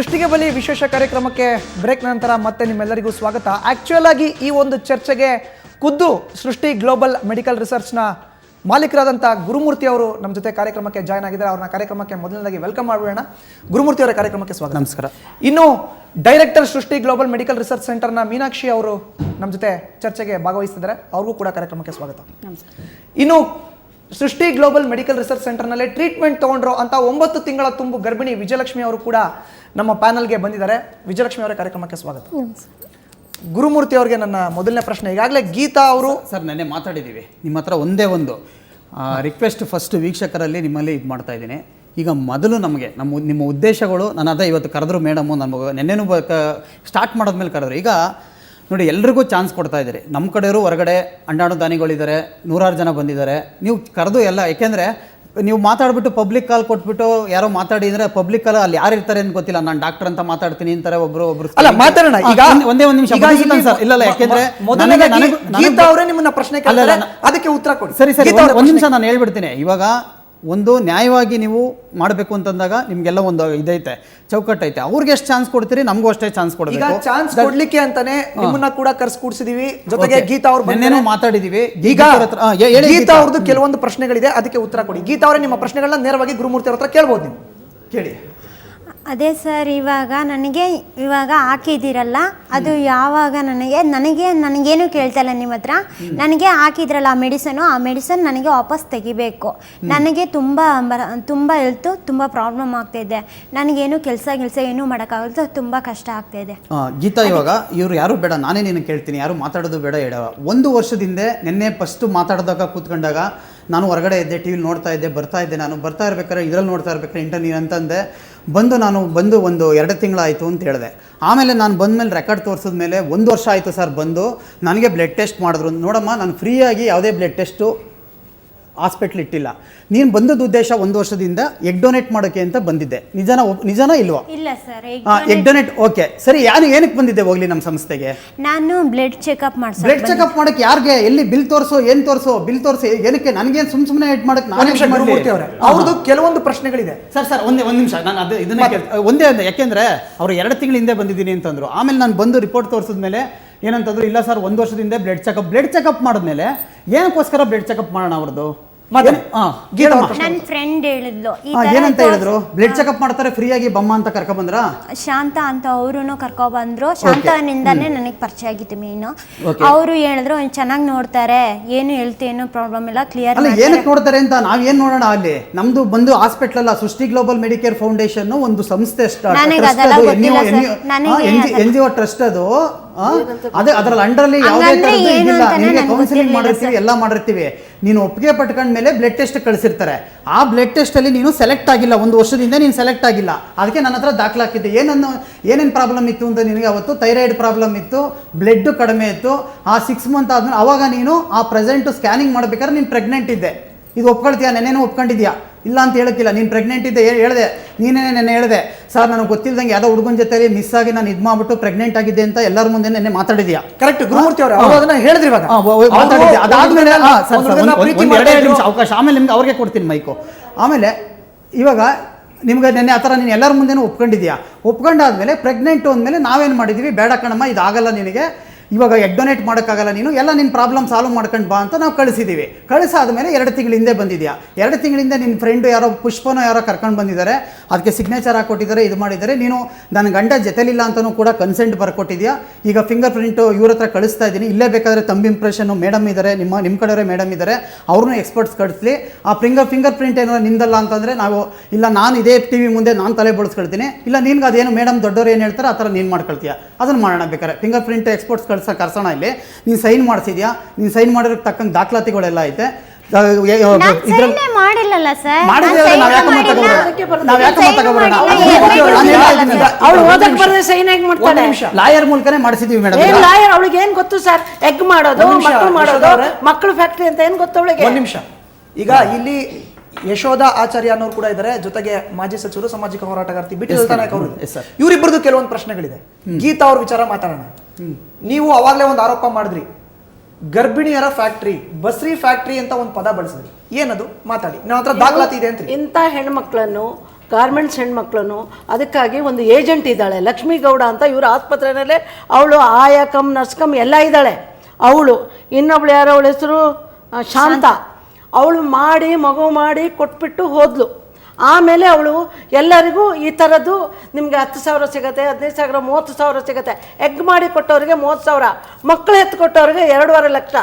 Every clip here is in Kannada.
ಸೃಷ್ಟಿಗೆ ಬಲಿ ವಿಶೇಷ ಕಾರ್ಯಕ್ರಮಕ್ಕೆ ಬ್ರೇಕ್ ನಂತರ ಮತ್ತೆ ನಿಮ್ಮೆಲ್ಲರಿಗೂ ಸ್ವಾಗತ. ಆಕ್ಚುಯಲ್ ಆಗಿ ಈ ಒಂದು ಚರ್ಚೆಗೆ ಖುದ್ದು ಸೃಷ್ಟಿ ಗ್ಲೋಬಲ್ ಮೆಡಿಕಲ್ ರಿಸರ್ಚ್ನ ಮಾಲೀಕರಾದಂಥ ಗುರುಮೂರ್ತಿ ಅವರು ನಮ್ಮ ಜೊತೆ ಕಾರ್ಯಕ್ರಮಕ್ಕೆ ಜಾಯ್ನ್ ಆಗಿದ್ದಾರೆ. ಅವ್ರನ್ನ ಕಾರ್ಯಕ್ರಮಕ್ಕೆ ಮೊದಲನೇದಾಗಿ ವೆಲ್ಕಮ್ ಮಾಡೋಣ. ಗುರುಮೂರ್ತಿ ಅವರ ಕಾರ್ಯಕ್ರಮಕ್ಕೆ ಸ್ವಾಗತ. ನಮಸ್ಕಾರ. ಇನ್ನು ಡೈರೆಕ್ಟರ್ ಸೃಷ್ಟಿ ಗ್ಲೋಬಲ್ ಮೆಡಿಕಲ್ ರಿಸರ್ಚ್ ಸೆಂಟರ್ನ ಮೀನಾಕ್ಷಿ ಅವರು ನಮ್ಮ ಜೊತೆ ಚರ್ಚೆಗೆ ಭಾಗವಹಿಸ್ತಿದ್ದಾರೆ. ಅವ್ರಿಗೂ ಕೂಡ ಕಾರ್ಯಕ್ರಮಕ್ಕೆ ಸ್ವಾಗತ. ಇನ್ನು ಸೃಷ್ಟಿ ಗ್ಲೋಬಲ್ ಮೆಡಿಕಲ್ ರಿಸರ್ಚ್ ಸೆಂಟರ್ನಲ್ಲಿ ಟ್ರೀಟ್ಮೆಂಟ್ ತೊಗೊಂಡ್ರು ಅಂತ 9 ತಿಂಗಳ ತುಂಬು ಗರ್ಭಿಣಿ ವಿಜಯಲಕ್ಷ್ಮಿ ಅವರು ಕೂಡ ನಮ್ಮ ಪ್ಯಾನಲ್ಗೆ ಬಂದಿದ್ದಾರೆ. ವಿಜಯಲಕ್ಷ್ಮಿ ಅವರ ಕಾರ್ಯಕ್ರಮಕ್ಕೆ ಸ್ವಾಗತ. ಗುರುಮೂರ್ತಿ ಅವರಿಗೆ ನನ್ನ ಮೊದಲನೇ ಪ್ರಶ್ನೆ, ಈಗಾಗಲೇ ಗೀತಾ ಅವರು ಸರ್ ನೆನ್ನೆ ಮಾತಾಡಿದ್ದೀವಿ ನಿಮ್ಮ ಹತ್ರ ಒಂದೇ ಒಂದು ರಿಕ್ವೆಸ್ಟ್ ಫಸ್ಟ್ ವೀಕ್ಷಕರಲ್ಲಿ ನಿಮ್ಮಲ್ಲಿ ಇದು ಮಾಡ್ತಾ ಇದ್ದೀನಿ. ಈಗ ಮೊದಲು ನಮಗೆ ನಿಮ್ಮ ಉದ್ದೇಶಗಳು ನಾನು ಅದೇ ಇವತ್ತು ಕರೆದ್ರು ಮೇಡಮು, ನಮಗೆ ನೆನ್ನೆನೂ ಸ್ಟಾರ್ಟ್ ಮಾಡೋದ್ಮೇಲೆ ಕರೆದ್ರು. ಈಗ ನೋಡಿ ಎಲ್ರಿಗೂ ಚಾನ್ಸ್ ಕೊಡ್ತಾ ಇದ್ದೀರಿ. ನಮ್ಮ ಕಡೆಯವರು ಹೊರಗಡೆ ಅಂಡಾಣು ದಾನಿಗಳಿದ್ದಾರೆ, 100 ಜನ ಬಂದಿದ್ದಾರೆ. ನೀವು ಕರೆದು ಎಲ್ಲ, ಯಾಕೆಂದರೆ ನೀವು ಮಾತಾಡ್ಬಿಟ್ಟು ಪಬ್ಲಿಕ್ ಕಾಲ್ ಕೊಟ್ಬಿಟ್ಟು ಯಾರೋ ಮಾತಾಡಿ ಅಂದರೆ ಪಬ್ಲಿಕ್ ಕಾಲ್ ಅಲ್ಲಿ ಯಾರು ಇರ್ತಾರೆ ಅಂತ ಗೊತ್ತಿಲ್ಲ. ನಾನು ಡಾಕ್ಟರ್ ಅಂತ ಮಾತಾಡ್ತೀನಿ ಅಂತಾರೆ ಒಬ್ರು ಅಲ್ಲ ಮಾತಾಡೋಣ. ಈಗ ಒಂದೇ ಒಂದು ನಿಮಿಷ ಸರ್. ಇಲ್ಲ ಯಾಕೆಂದ್ರೆ ಗೀತಾ ಅವರೇ ನಿಮ್ಮನ್ನ ಪ್ರಶ್ನೆ ಕೇಳಿದ್ರೆ ಅದಕ್ಕೆ ಉತ್ತರ ಕೊಡಿ. ಸರಿ ಒಂದು ನಿಮಿಷ ನಾನು ಹೇಳ್ಬಿಡ್ತೀನಿ. ಇವಾಗ ಒಂದು ನ್ಯಾಯವಾಗಿ ನೀವು ಮಾಡಬೇಕು ಅಂತಂದಾಗ ನಿಮ್ಗೆಲ್ಲ ಒಂದು ಇದೈತೆ, ಚೌಕಟ್ಟೈತೆ. ಅವ್ರಿಗೆ ಎಷ್ಟು ಚಾನ್ಸ್ ಕೊಡ್ತೀರಿ, ನಮಗೂ ಅಷ್ಟೇ ಚಾನ್ಸ್ ಕೊಡಬೇಕು. ಈಗ ಚಾನ್ಸ್ ಕೊಡ್ಲಿಕ್ಕೆ ಅಂತಾನೆ ನಿಮ್ಮನ್ನ ಕೂಡ ಕರ್ಸ್ಕೂಡ್ಸಿದೀವಿ. ಜೊತೆಗೆ ಗೀತಾ ಅವ್ರು ಬಂದೇನೋ ಮಾತಾಡಿದೀವಿ. ಈಗ ಗೀತಾ ಅವ್ರದ್ದು ಕೆಲವೊಂದು ಪ್ರಶ್ನೆಗಳಿದೆ, ಅದಕ್ಕೆ ಉತ್ತರ ಕೊಡಿ. ಗೀತಾ ಅವರೇ ನಿಮ್ಮ ಪ್ರಶ್ನೆಗಳನ್ನ ನೇರವಾಗಿ ಗುರುಮೂರ್ತಿ ಅವ್ರ ಹತ್ರ ಕೇಳ್ಬೋದು. ನೀವು ಕೇಳಿ. ಅದೇ ಸರ್, ಇವಾಗ ಹಾಕಿದ್ದೀರಲ್ಲ, ಅದು ಯಾವಾಗ ನನಗೇನು ಕೇಳ್ತಾ ಇಲ್ಲ ನಿಮ್ಮ ಹತ್ರ. ನನಗೆ ಹಾಕಿದ್ರಲ್ಲ ಆ ಮೆಡಿಸನ್ ನನಗೆ ವಾಪಸ್ ತೆಗಿಬೇಕು. ನನಗೆ ತುಂಬ ಹೆಲ್ತು ತುಂಬ ಪ್ರಾಬ್ಲಮ್ ಆಗ್ತಾಯಿದೆ. ನನಗೇನು ಕೆಲಸ ಏನೂ ಮಾಡೋಕ್ಕಾಗಲ್ಲ, ತುಂಬ ಕಷ್ಟ ಆಗ್ತಾಯಿದೆ. ಗೀತಾ, ಇವಾಗ ಇವ್ರು ಯಾರು ಬೇಡ, ನಾನೇ ನಿನಗೆ ಕೇಳ್ತೀನಿ, ಯಾರು ಮಾತಾಡೋದು ಬೇಡ. 1 ವರ್ಷದಿಂದ ನಿನ್ನೆ ಫಸ್ಟ್ ಮಾತಾಡಿದಾಗ ಕೂತ್ಕೊಂಡಾಗ ನಾನು ಹೊರಗಡೆ ಇದ್ದೆ, ಟಿ ವಿಲಿ ನೋಡ್ತಾ ಇದ್ದೆ, ನಾನು ಬರ್ತಾ ಇರ್ಬೇಕಾದ್ರೆ ಇದ್ರಲ್ಲಿ ನೋಡ್ತಾ ಇರ್ಬೇಕಾದ್ರೆ ಇಂಟರ್ವ್ಯೂ ಅಂತಂದೆ. ನಾನು ಬಂದು ಒಂದು 2 ತಿಂಗಳಾಯಿತು ಅಂತ ಹೇಳಿದೆ. ಆಮೇಲೆ ನಾನು ಬಂದಮೇಲೆ ರೆಕಾರ್ಡ್ ತೋರಿಸಿದ್ಮೇಲೆ 1 ವರ್ಷ ಆಯಿತು ಸರ್ ಬಂದು. ನನಗೆ ಬ್ಲಡ್ ಟೆಸ್ಟ್ ಮಾಡಿದ್ರು. ನೋಡಮ್ಮ, ನಾನು ಫ್ರೀಯಾಗಿ ಯಾವುದೇ ಬ್ಲಡ್ ಟೆಸ್ಟು ಹಾಸ್ಪಿಟ್ಲ್ ಇಟ್ಟಿಲ್ಲ. ನೀನು ಬಂದದ್ದು ಉದ್ದೇಶ 1 ವರ್ಷದಿಂದ ಎಗ್ ಡೊನೇಟ್ ಮಾಡೋಕ್ಕೆ ಅಂತ ಬಂದಿದ್ದೆ. ನಿಜನಾ ಇಲ್ವಾ? ಇಲ್ಲ ಸರ್, ಎಗ್ ಡೊನೇಟ್ ಓಕೆ ಸರಿ. ಏನಕ್ಕೆ ಬಂದಿದ್ದೆ ಹೋಗ್ಲಿ ನಮ್ಮ ಸಂಸ್ಥೆಗೆ? ನಾನು ಬ್ಲಡ್ ಚೆಕಪ್ ಮಾಡೋಕ್ಕೆ ಯಾರಿಗೆ, ಎಲ್ಲಿ ಬಿಲ್ ತೋರಿಸು, ಏನು ತೋರಿಸು, ಬಿಲ್ ತೋರಿಸಿ, ಏನಕ್ಕೆ? ನನಗೇನು ಸುಮ್ಮನೆ ಎಡ್ ಮಾಡೋಕ್ಕೆ ಅವ್ರದ್ದು ಕೆಲವೊಂದು ಪ್ರಶ್ನೆಗಳಿದೆ ಸರ್. ಒಂದು ನಿಮಿಷ, ನಾನು ಅದು ಇದನ್ನ ಒಂದೇ ಯಾಕೆಂದ್ರೆ ಅವರು 2 ತಿಂಗಳ ಹಿಂದೆ ಬಂದಿದ್ದೀನಿ ಅಂತಂದ್ರು. ಆಮೇಲೆ ನಾನು ಬಂದು ರಿಪೋರ್ಟ್ ತೋರಿಸಿದ್ಮೇಲೆ ಏನಂತಂದ್ರು, ಇಲ್ಲ ಸರ್ 1 ವರ್ಷದಿಂದ ಬ್ಲಡ್ ಚೆಕಪ್ ಮಾಡಿದ್ಮೇಲೆ ಏನಕ್ಕೋಸ್ಕರ ಬ್ಲಡ್ ಚೆಕಪ್ ಮಾಡೋಣ ಅವ್ರದ್ದು? ನನ್ನ ಫ್ರೆಂಡ್ ಹೇಳಿದ್ಲು, ಏನಂತ ಹೇಳಿದ್ರು? ಬ್ಲಡ್ ಚೆಕಪ್ ಮಾಡ್ತಾರೆ ಫ್ರೀಯಾಗಿ ಬಮ್ಮ ಅಂತ ಕರ್ಕೊ ಬಂದ್ರ? ಶಾಂತ ಅಂತ ಅವರು ಕರ್ಕೊ ಬಂದ್ರು. ಶಾಂತನಿಂದಾನೇ ನನಗೆ ಪರಿಚಯ ಆಗಿತ್ತು ಮೇನು. ಅವರು ಹೇಳಿದ್ರು ಚೆನ್ನಾಗಿ ನೋಡ್ತಾರೆ, ಏನು ಹೆಲ್ತ್ ಏನು ಪ್ರಾಬ್ಲಮ್ ಇಲ್ಲ, ಕ್ಲಿಯರ್. ಅಲ್ಲ, ಏನಕ್ಕೆ ನೋಡ್ತಾರೆ ಅಂತ ನಾವೇನ್ ನೋಡೋಣ. ಅಲ್ಲಿ ನಮ್ದು ಬಂದು ಹಾಸ್ಪಿಟಲ್ ಅಲ್ಲ, ಸೃಷ್ಟಿ ಗ್ಲೋಬಲ್ ಮೆಡಿಕೇರ್ ಫೌಂಡೇಶನ್ ಒಂದು ಸಂಸ್ಥೆ, NGO ಟ್ರಸ್ಟ್. ಅದು ಅದೇ ಅದರಲ್ಲಿ ಅಂಡರಲ್ಲಿ ಯಾವುದೇ ತರದ್ದು ಇದಿಲ್ಲ. ನಿಮಗೆ ಕೌನ್ಸಿಲಿಂಗ್ ಮಾಡಿರ್ತೀವಿ, ಎಲ್ಲ ಮಾಡಿರ್ತೀವಿ. ನೀನು ಒಪ್ಪಿಗೆ ಪಟ್ಕೊಂಡ ಮೇಲೆ ಬ್ಲಡ್ ಟೆಸ್ಟ್ ಕಳಿಸಿರ್ತಾರೆ. ಆ ಬ್ಲಡ್ ಟೆಸ್ಟ್ ಅಲ್ಲಿ ನೀನು ಸೆಲೆಕ್ಟ್ ಆಗಿಲ್ಲ, 1 ವರ್ಷದಿಂದ ನೀನು ಸೆಲೆಕ್ಟ್ ಆಗಿಲ್ಲ. ಅದಕ್ಕೆ ನನ್ನ ಹತ್ರ ದಾಖಲಾಕಿದ್ದೆ. ಏನೇನು ಪ್ರಾಬ್ಲಮ್ ಇತ್ತು ಅಂತ ನಿನಗೆ ಅವತ್ತು ಥೈರಾಯ್ಡ್ ಪ್ರಾಬ್ಲಮ್ ಇತ್ತು, ಬ್ಲಡ್ ಕಡಿಮೆ ಇತ್ತು. ಆ 6 ಮಂತ್ ಆದ್ಮೇಲೆ ಅವಾಗ ನೀನು ಆ ಪ್ರೆಸೆಂಟ್ ಸ್ಕ್ಯಾನಿಂಗ್ ಮಾಡ್ಬೇಕಾದ್ರೆ ನೀನು ಪ್ರೆಗ್ನೆಂಟ್ ಇದ್ದೆ. ಇದು ಒಪ್ಕೊಳ್ತೀಯಾ? ನೆನ್ನೆನೂ ಒಪ್ಕೊಂಡಿದ್ಯಾ? ಇಲ್ಲ ಅಂತ ಹೇಳಕ್ಕಿಲ್ಲ. ನೀನು ಪ್ರೆಗ್ನೆಂಟ್ ಇದ್ದೆ ಹೇಳಿದೆ, ನೀನೇ ನೆನ್ನೆ ಹೇಳಿದೆ. ಸರ್ ನನಗೆ ಗೊತ್ತಿಲ್ಲದಂಗೆ ಯಾವುದೋ ಹುಡುಗನ ಜೊತೆಲಿ ಮಿಸ್ ಆಗಿ ನಾನು ಇದು ಮಾಡ್ಬಿಟ್ಟು ಪ್ರೆಗ್ನೆಂಟ್ ಆಗಿದ್ದೆ ಅಂತ ಎಲ್ಲರ ಮುಂದೆ ನೆನ್ನೆ ಮಾತಾಡಿದ್ಯಾ? ಕರೆಕ್ಟ್ ಗುರುಮೂರ್ತಿ ಅವರು ಅದನ್ನ ಹೇಳಿದ್ರಿ. ಇವಾಗ ಮಾತಾಡಿದ್ದೆ. ಅದಾದ್ಮೇಲೆ ಅವಕಾಶ ಆಮೇಲೆ ನಿಮ್ಗೆ ಅವ್ರಿಗೆ ಕೊಡ್ತೀನಿ ಮೈಕು. ಆಮೇಲೆ ಇವಾಗ ನಿಮ್ಗೆ ನೆನ್ನೆ ಆ ಥರ ನೀನು ಎಲ್ಲರ ಮುಂದೆನೂ ಒಪ್ಕೊಂಡಿದ್ಯಾ? ಒಪ್ಕೊಂಡಾದ್ಮೇಲೆ ಪ್ರೆಗ್ನೆಂಟು ಅಂದಮೇಲೆ ನಾವೇನು ಮಾಡಿದ್ದೀವಿ, ಬೇಡ ಕಣಮ್ಮ ಇದಾಗಲ್ಲ ನಿನಗೆ, ಇವಾಗ ಎಗ್ ಡೊನೇಟ್ ಮಾಡೋಕ್ಕಾಗಲ್ಲ, ನೀನು ಎಲ್ಲ ನಿನ್ನ ಪ್ರಾಬ್ಲಮ್ ಸಾಲ್ವ್ ಮಾಡ್ಕೊಂಡು ಬಾ ಅಂತ ನಾವು ಕಳಿಸಿದ್ದೀವಿ. ಕಳಿಸಾದ್ಮೇಲೆ 2 ತಿಂಗಳ ಹಿಂದೆ ಬಂದಿದ್ಯಾ. 2 ತಿಂಗಳಿಂದ ನಿನ್ನ ಫ್ರೆಂಡು ಯಾರೋ ಪುಷ್ಪನೋ ಯಾರೋ ಕರ್ಕೊಂಡು ಬಂದಿದ್ದಾರೆ, ಅದಕ್ಕೆ ಸಿಗ್ನೇಚರ್ ಹಾಕ್ಕೊಟ್ಟಿದ್ದಾರೆ, ಇದು ಮಾಡಿದ್ದಾರೆ. ನೀನು ನನ್ನ ಗಂಡ ಜೊತೆಲಿಲ್ಲ ಅಂತಲೂ ಕೂಡ ಕನ್ಸೆಂಟ್ ಬರ್ಕೊಟ್ಟಿದ್ಯಾ. ಈಗ ಫಿಂಗರ್ ಪ್ರಿಂಟು ಇವ್ರ ಹತ್ರ ಕಳಿಸ್ತಾ ಇದ್ದೀನಿ. ಇಲ್ಲೇ ಬೇಕಾದರೆ ತಂಬಿ ಇಂಪ್ರೆಷನ್ನು ಮೇಡಮ್ ಇದ್ದಾರೆ, ನಿಮ್ಮ ಕಡೆಯವರೇ ಮೇಡಮ್ ಇದ್ದಾರೆ, ಅವ್ರನ್ನೂ ಎಕ್ಸ್ಪರ್ಟ್ಸ್ ಕಳಿಸ್ಲಿ. ಆ ಫಿಂಗರ್ ಪ್ರಿಂಟ್ ಏನಾದ್ರು ನಿಂದಲ್ಲ ಅಂತಂದರೆ ನಾವು ಇಲ್ಲ, ನಾನು ಇದೇ TV ಮುಂದೆ ನಾನು ತಲೆ ಬಳಸ್ಕೊಳ್ತೀನಿ. ಇಲ್ಲ ನಿನ್ಗೆ ಅದೇನು ಮೇಡಮ್ ದೊಡ್ಡವ್ರು ಏನು ಹೇಳ್ತಾರೆ ಆ ಥರ ನೀನು ಮಾಡ್ಕೊಳ್ತೀಯ, ಅದನ್ನು ಮಾಡೋಣ. ಬೇಕಾರೆ ಫಿಂಗರ್ ಪ್ರಿಂಟ್ ಎಕ್ಸ್ಪರ್ಟ್ಸ್ ಕರ್ಸೋಣ. ಇಲ್ಲಿ ನೀನು ಸೈನ್ ಮಾಡಿಸಿದ್ಯಾ? ನೀನು ಸೈನ್ ಮಾಡಿರೋಕ್ಕೆ ತಕ್ಕಂಗೆ ದಾಖಲಾತಿಗಳೆಲ್ಲ ಐತೆ. ಲಾಯರ್ ಮೂಲಕನೇ ಮಾಡಿಸಿದೀವಿ ಮೇಡಮ್. ಲಾಯರ್ ಅವಳಿಗೆ ಏನ್ ಗೊತ್ತು ಸರ್? ಎಗ್ ಮಾಡೋದು, ಮಕ್ಕಳು ಫ್ಯಾಕ್ಟ್ರಿ ಅಂತ ಏನ್ ಗೊತ್ತು ಅವಳಿಗೆ? 1 ನಿಮಿಷ. ಈಗ ಇಲ್ಲಿ ಯಶೋಧ ಆಚಾರ್ಯ ಅನ್ನೋರು ಕೂಡ ಇದ್ದಾರೆ, ಜೊತೆಗೆ ಮಾಜಿ ಸಚಿವರು, ಸಾಮಾಜಿಕ ಹೋರಾಟಗಾರ್ತಿ ಬಿಟಿ ನಾಯಕ್ ಅವರು. ಇವರಿಬ್ಬರದು ಕೆಲವೊಂದು ಪ್ರಶ್ನೆಗಳಿದೆ. ಗೀತಾ ಅವ್ರ ವಿಚಾರ ಮಾತಾಡೋಣ. ನೀವು ಅವಾಗಲೇ ಒಂದು ಆರೋಪ ಮಾಡಿದ್ರಿ, ಗರ್ಭಿಣಿಯರ ಫ್ಯಾಕ್ಟ್ರಿ, ಬಸ್ರಿ ಫ್ಯಾಕ್ಟ್ರಿ ಅಂತ ಒಂದು ಪದ ಬಳಸಿದ್ರಿ. ಏನದು ಮಾತಾಡಿ, ನನ್ನ ಹತ್ರ ದಾಖಲಾತಿ ಇದೆ ಅಂತ. ಇಂಥ ಹೆಣ್ಮಕ್ಳನ್ನು ಗಾರ್ಮೆಂಟ್ಸ್ ಹೆಣ್ಮಕ್ಳು. ಅದಕ್ಕಾಗಿ ಒಂದು ಏಜೆಂಟ್ ಇದ್ದಾಳೆ ಲಕ್ಷ್ಮೀ ಗೌಡ ಅಂತ, ಇವ್ರ ಆಸ್ಪತ್ರೆಯಲ್ಲೇ ಅವಳು ಆಯಾ ಕಮ್ ನರ್ಸ್ ಕಮ್ ಎಲ್ಲ ಇದ್ದಾಳೆ ಅವಳು. ಇನ್ನೊಬ್ಳು ಯಾರೋ ಅವಳ ಹೆಸರು ಶಾಂತ, ಅವಳು ಮಗು ಮಾಡಿ ಕೊಟ್ಬಿಟ್ಟು ಹೋದ್ಲು. ಆಮೇಲೆ ಅವಳು ಎಲ್ಲರಿಗೂ ಈ ಥರದ್ದು ನಿಮಗೆ 10,000 ಸಿಗುತ್ತೆ, 15,000, 30,000 ಸಿಗುತ್ತೆ. ಎಗ್ ಮಾಡಿ ಕೊಟ್ಟವ್ರಿಗೆ 30,000, ಮಕ್ಕಳು ಎತ್ತು ಕೊಟ್ಟವ್ರಿಗೆ 2.5 ಲಕ್ಷ,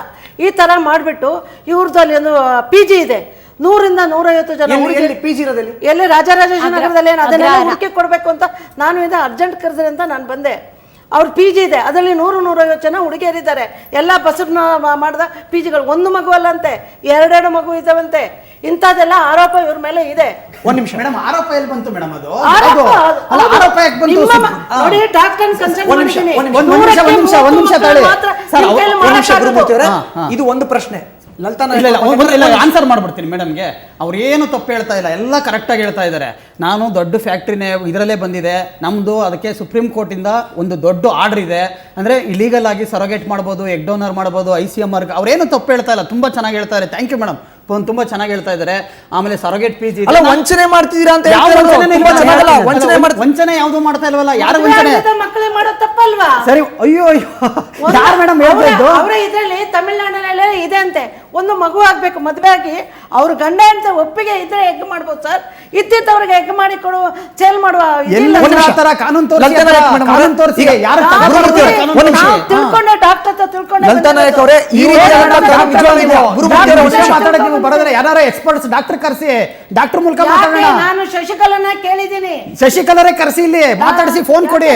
ಈ ಥರ ಮಾಡಿಬಿಟ್ಟು ಇವ್ರದಲ್ಲಿ ಒಂದು PG ಇದೆ, 100ರಿಂದ 150 ಜನ. PG ಇರೋದಲ್ಲಿ ಎಲ್ಲಿ? ರಾಜರಾಜೇಶ್ವರಿ ನಗರದಲ್ಲಿ. ಅದನ್ನೆಲ್ಲ ಹುಡುಕಿ ಕೊಡಬೇಕು ಅಂತ ನಾನು ಇದು ಅರ್ಜೆಂಟ್ ಕರೆದ್ರೆ ಅಂತ ನಾನು ಬಂದೆ. ಅವ್ರ PG ಇದೆ, ಅದರಲ್ಲಿ 100-150 ಜನ ಹುಡುಗಿಯರಿದ್ದಾರೆ. ಎಲ್ಲ ಬಸವನ ಮಾಡಿದ PGಗಳು. ಒಂದು ಮಗು ಅಲ್ಲಂತೆ, 2 ಮಗು ಇದ್ದಾವಂತೆ. ಇಂಥದ್ದೆಲ್ಲ ಆರೋಪ ಇವ್ರ ಮೇಲೆ ಇದೆ. ಒಂದ್ ನಿಮಿಷ ಮೇಡಮ್, ಆರೋಪ ಎಲ್ಲಿ ಬಂತು ಮೇಡಮ್? ಅದು ಆರೋಪ ಆರೋಪ ಯಾಕೆ ಬಂತು? ನೋಡಿ, ಡಾಕ್ಟರ್ ಕನ್ಸಲ್ಟ್ ಮಾಡಿದ್ದೀನಿ. ಒಂದ್ ನಿಮಿಷ ತಾಳಿ ಸರ್, ಗುರುಮೂರ್ತಿ ಅವರೇ, ಇದು ಒಂದು ಪ್ರಶ್ನೆ. ಲಲಿತಾ ಆನ್ಸರ್ ಮಾಡ್ಬಿಡ್ತೀನಿ ಮೇಡಮ್ಗೆ. ಅವ್ರು ಏನು ತಪ್ಪು ಹೇಳ್ತಾ ಇಲ್ಲ, ಎಲ್ಲ ಕರೆಕ್ಟಾಗಿ ಹೇಳ್ತಾ ಇದ್ದಾರೆ. ನಾನು ದೊಡ್ಡ ಫ್ಯಾಕ್ಟ್ರಿನೇ ಇದರಲ್ಲೇ ಬಂದಿದೆ ನಮ್ಮದು, ಅದಕ್ಕೆ ಸುಪ್ರೀಂ ಕೋರ್ಟಿಂದ ಒಂದು ದೊಡ್ಡ ಆರ್ಡರ್ ಇದೆ. ಅಂದರೆ ಇಲೀಗಲ್ ಆಗಿ ಸರೋಗೇಟ್ ಮಾಡ್ಬೋದು, ಎಗ್ ಡೋನರ್ ಮಾಡ್ಬೋದು, ICMR. ಅವ್ರೇನು ತಪ್ಪು ಹೇಳ್ತಾ ಇಲ್ಲ, ತುಂಬ ಚೆನ್ನಾಗಿ ಹೇಳ್ತಾ ಇದ್ದಾರೆ. ಥ್ಯಾಂಕ್ ಯು ಮೇಡಮ್, ತುಂಬಾ ಚೆನ್ನಾಗಿ ಹೇಳ್ತಾ ಇದ್ದಾರೆ. ಆಮೇಲೆ ಸರೋಗೇಟ್ PG ವಂಚನೆ ಮಾಡ್ತಿದ್ದೀರಾ ಅಂತ ವಂಚನೆ ಯಾವ್ದು ಮಾಡ್ತಾ ಇಲ್ವಲ್ಲ. ಯಾರು ವಂಚನೆ? ಮಕ್ಕಳೇ ಮಾಡೋದು ತಪ್ಪಲ್ವಾ? ಸರಿ, ಅಯ್ಯೋ ಯಾರು ಮೇಡಮ್ ಹೇಳ್ತಿದ್ದು? ಅವರೇ ಇದರಲ್ಲಿ ತಮಿಳ್ನಾಡಿನಲ್ಲೇ ಇದೆ ಅಂತೆ. ಒಂದು ಮಗು ಆಗ್ಬೇಕು, ಮದುವೆ ಆಗಿ ಅವ್ರ ಗಂಡ ಅಂತ ಒಪ್ಪಿಗೆ ಇದ್ರೆ ಎಗ್ ಮಾಡ್ಬೋದು ಸರ್. ಇದ್ದಿದ್ದವ್ರಿಗೆ ಎಗ್ ಮಾಡಿ ಕೊಡುವ, ಸೇಲ್ ಮಾಡುವ ಕಾನೂನು ತೋರಿಸಿ ತಿಳ್ಕೊಂಡೆ, ಡಾಕ್ಟರ್ ಹತ್ರ ತಿಳ್ಕೊಂಡೆ. ಲಲಿತಾ ನಾಯಕ್ ಅವರೇ, ಈ ಬರೋದ್ರೆ ಯಾರು ಎಕ್ಸ್ಪರ್ಟ್ಸ್ ಡಾಕ್ಟರ್ ಕರೆಸಿ, ಡಾಕ್ಟರ್ ಮೂಲಕ ಮಾತಾಡೋಣ. ನಾನು ಶಶಿಕಲನ ಕೇಳಿದ್ದೀನಿ, ಶಶಿಕಲರೇ ಕರೆಸಿ, ಇಲ್ಲಿ ಮಾತಾಡಿಸಿ, ಫೋನ್ ಕೊಡಿ.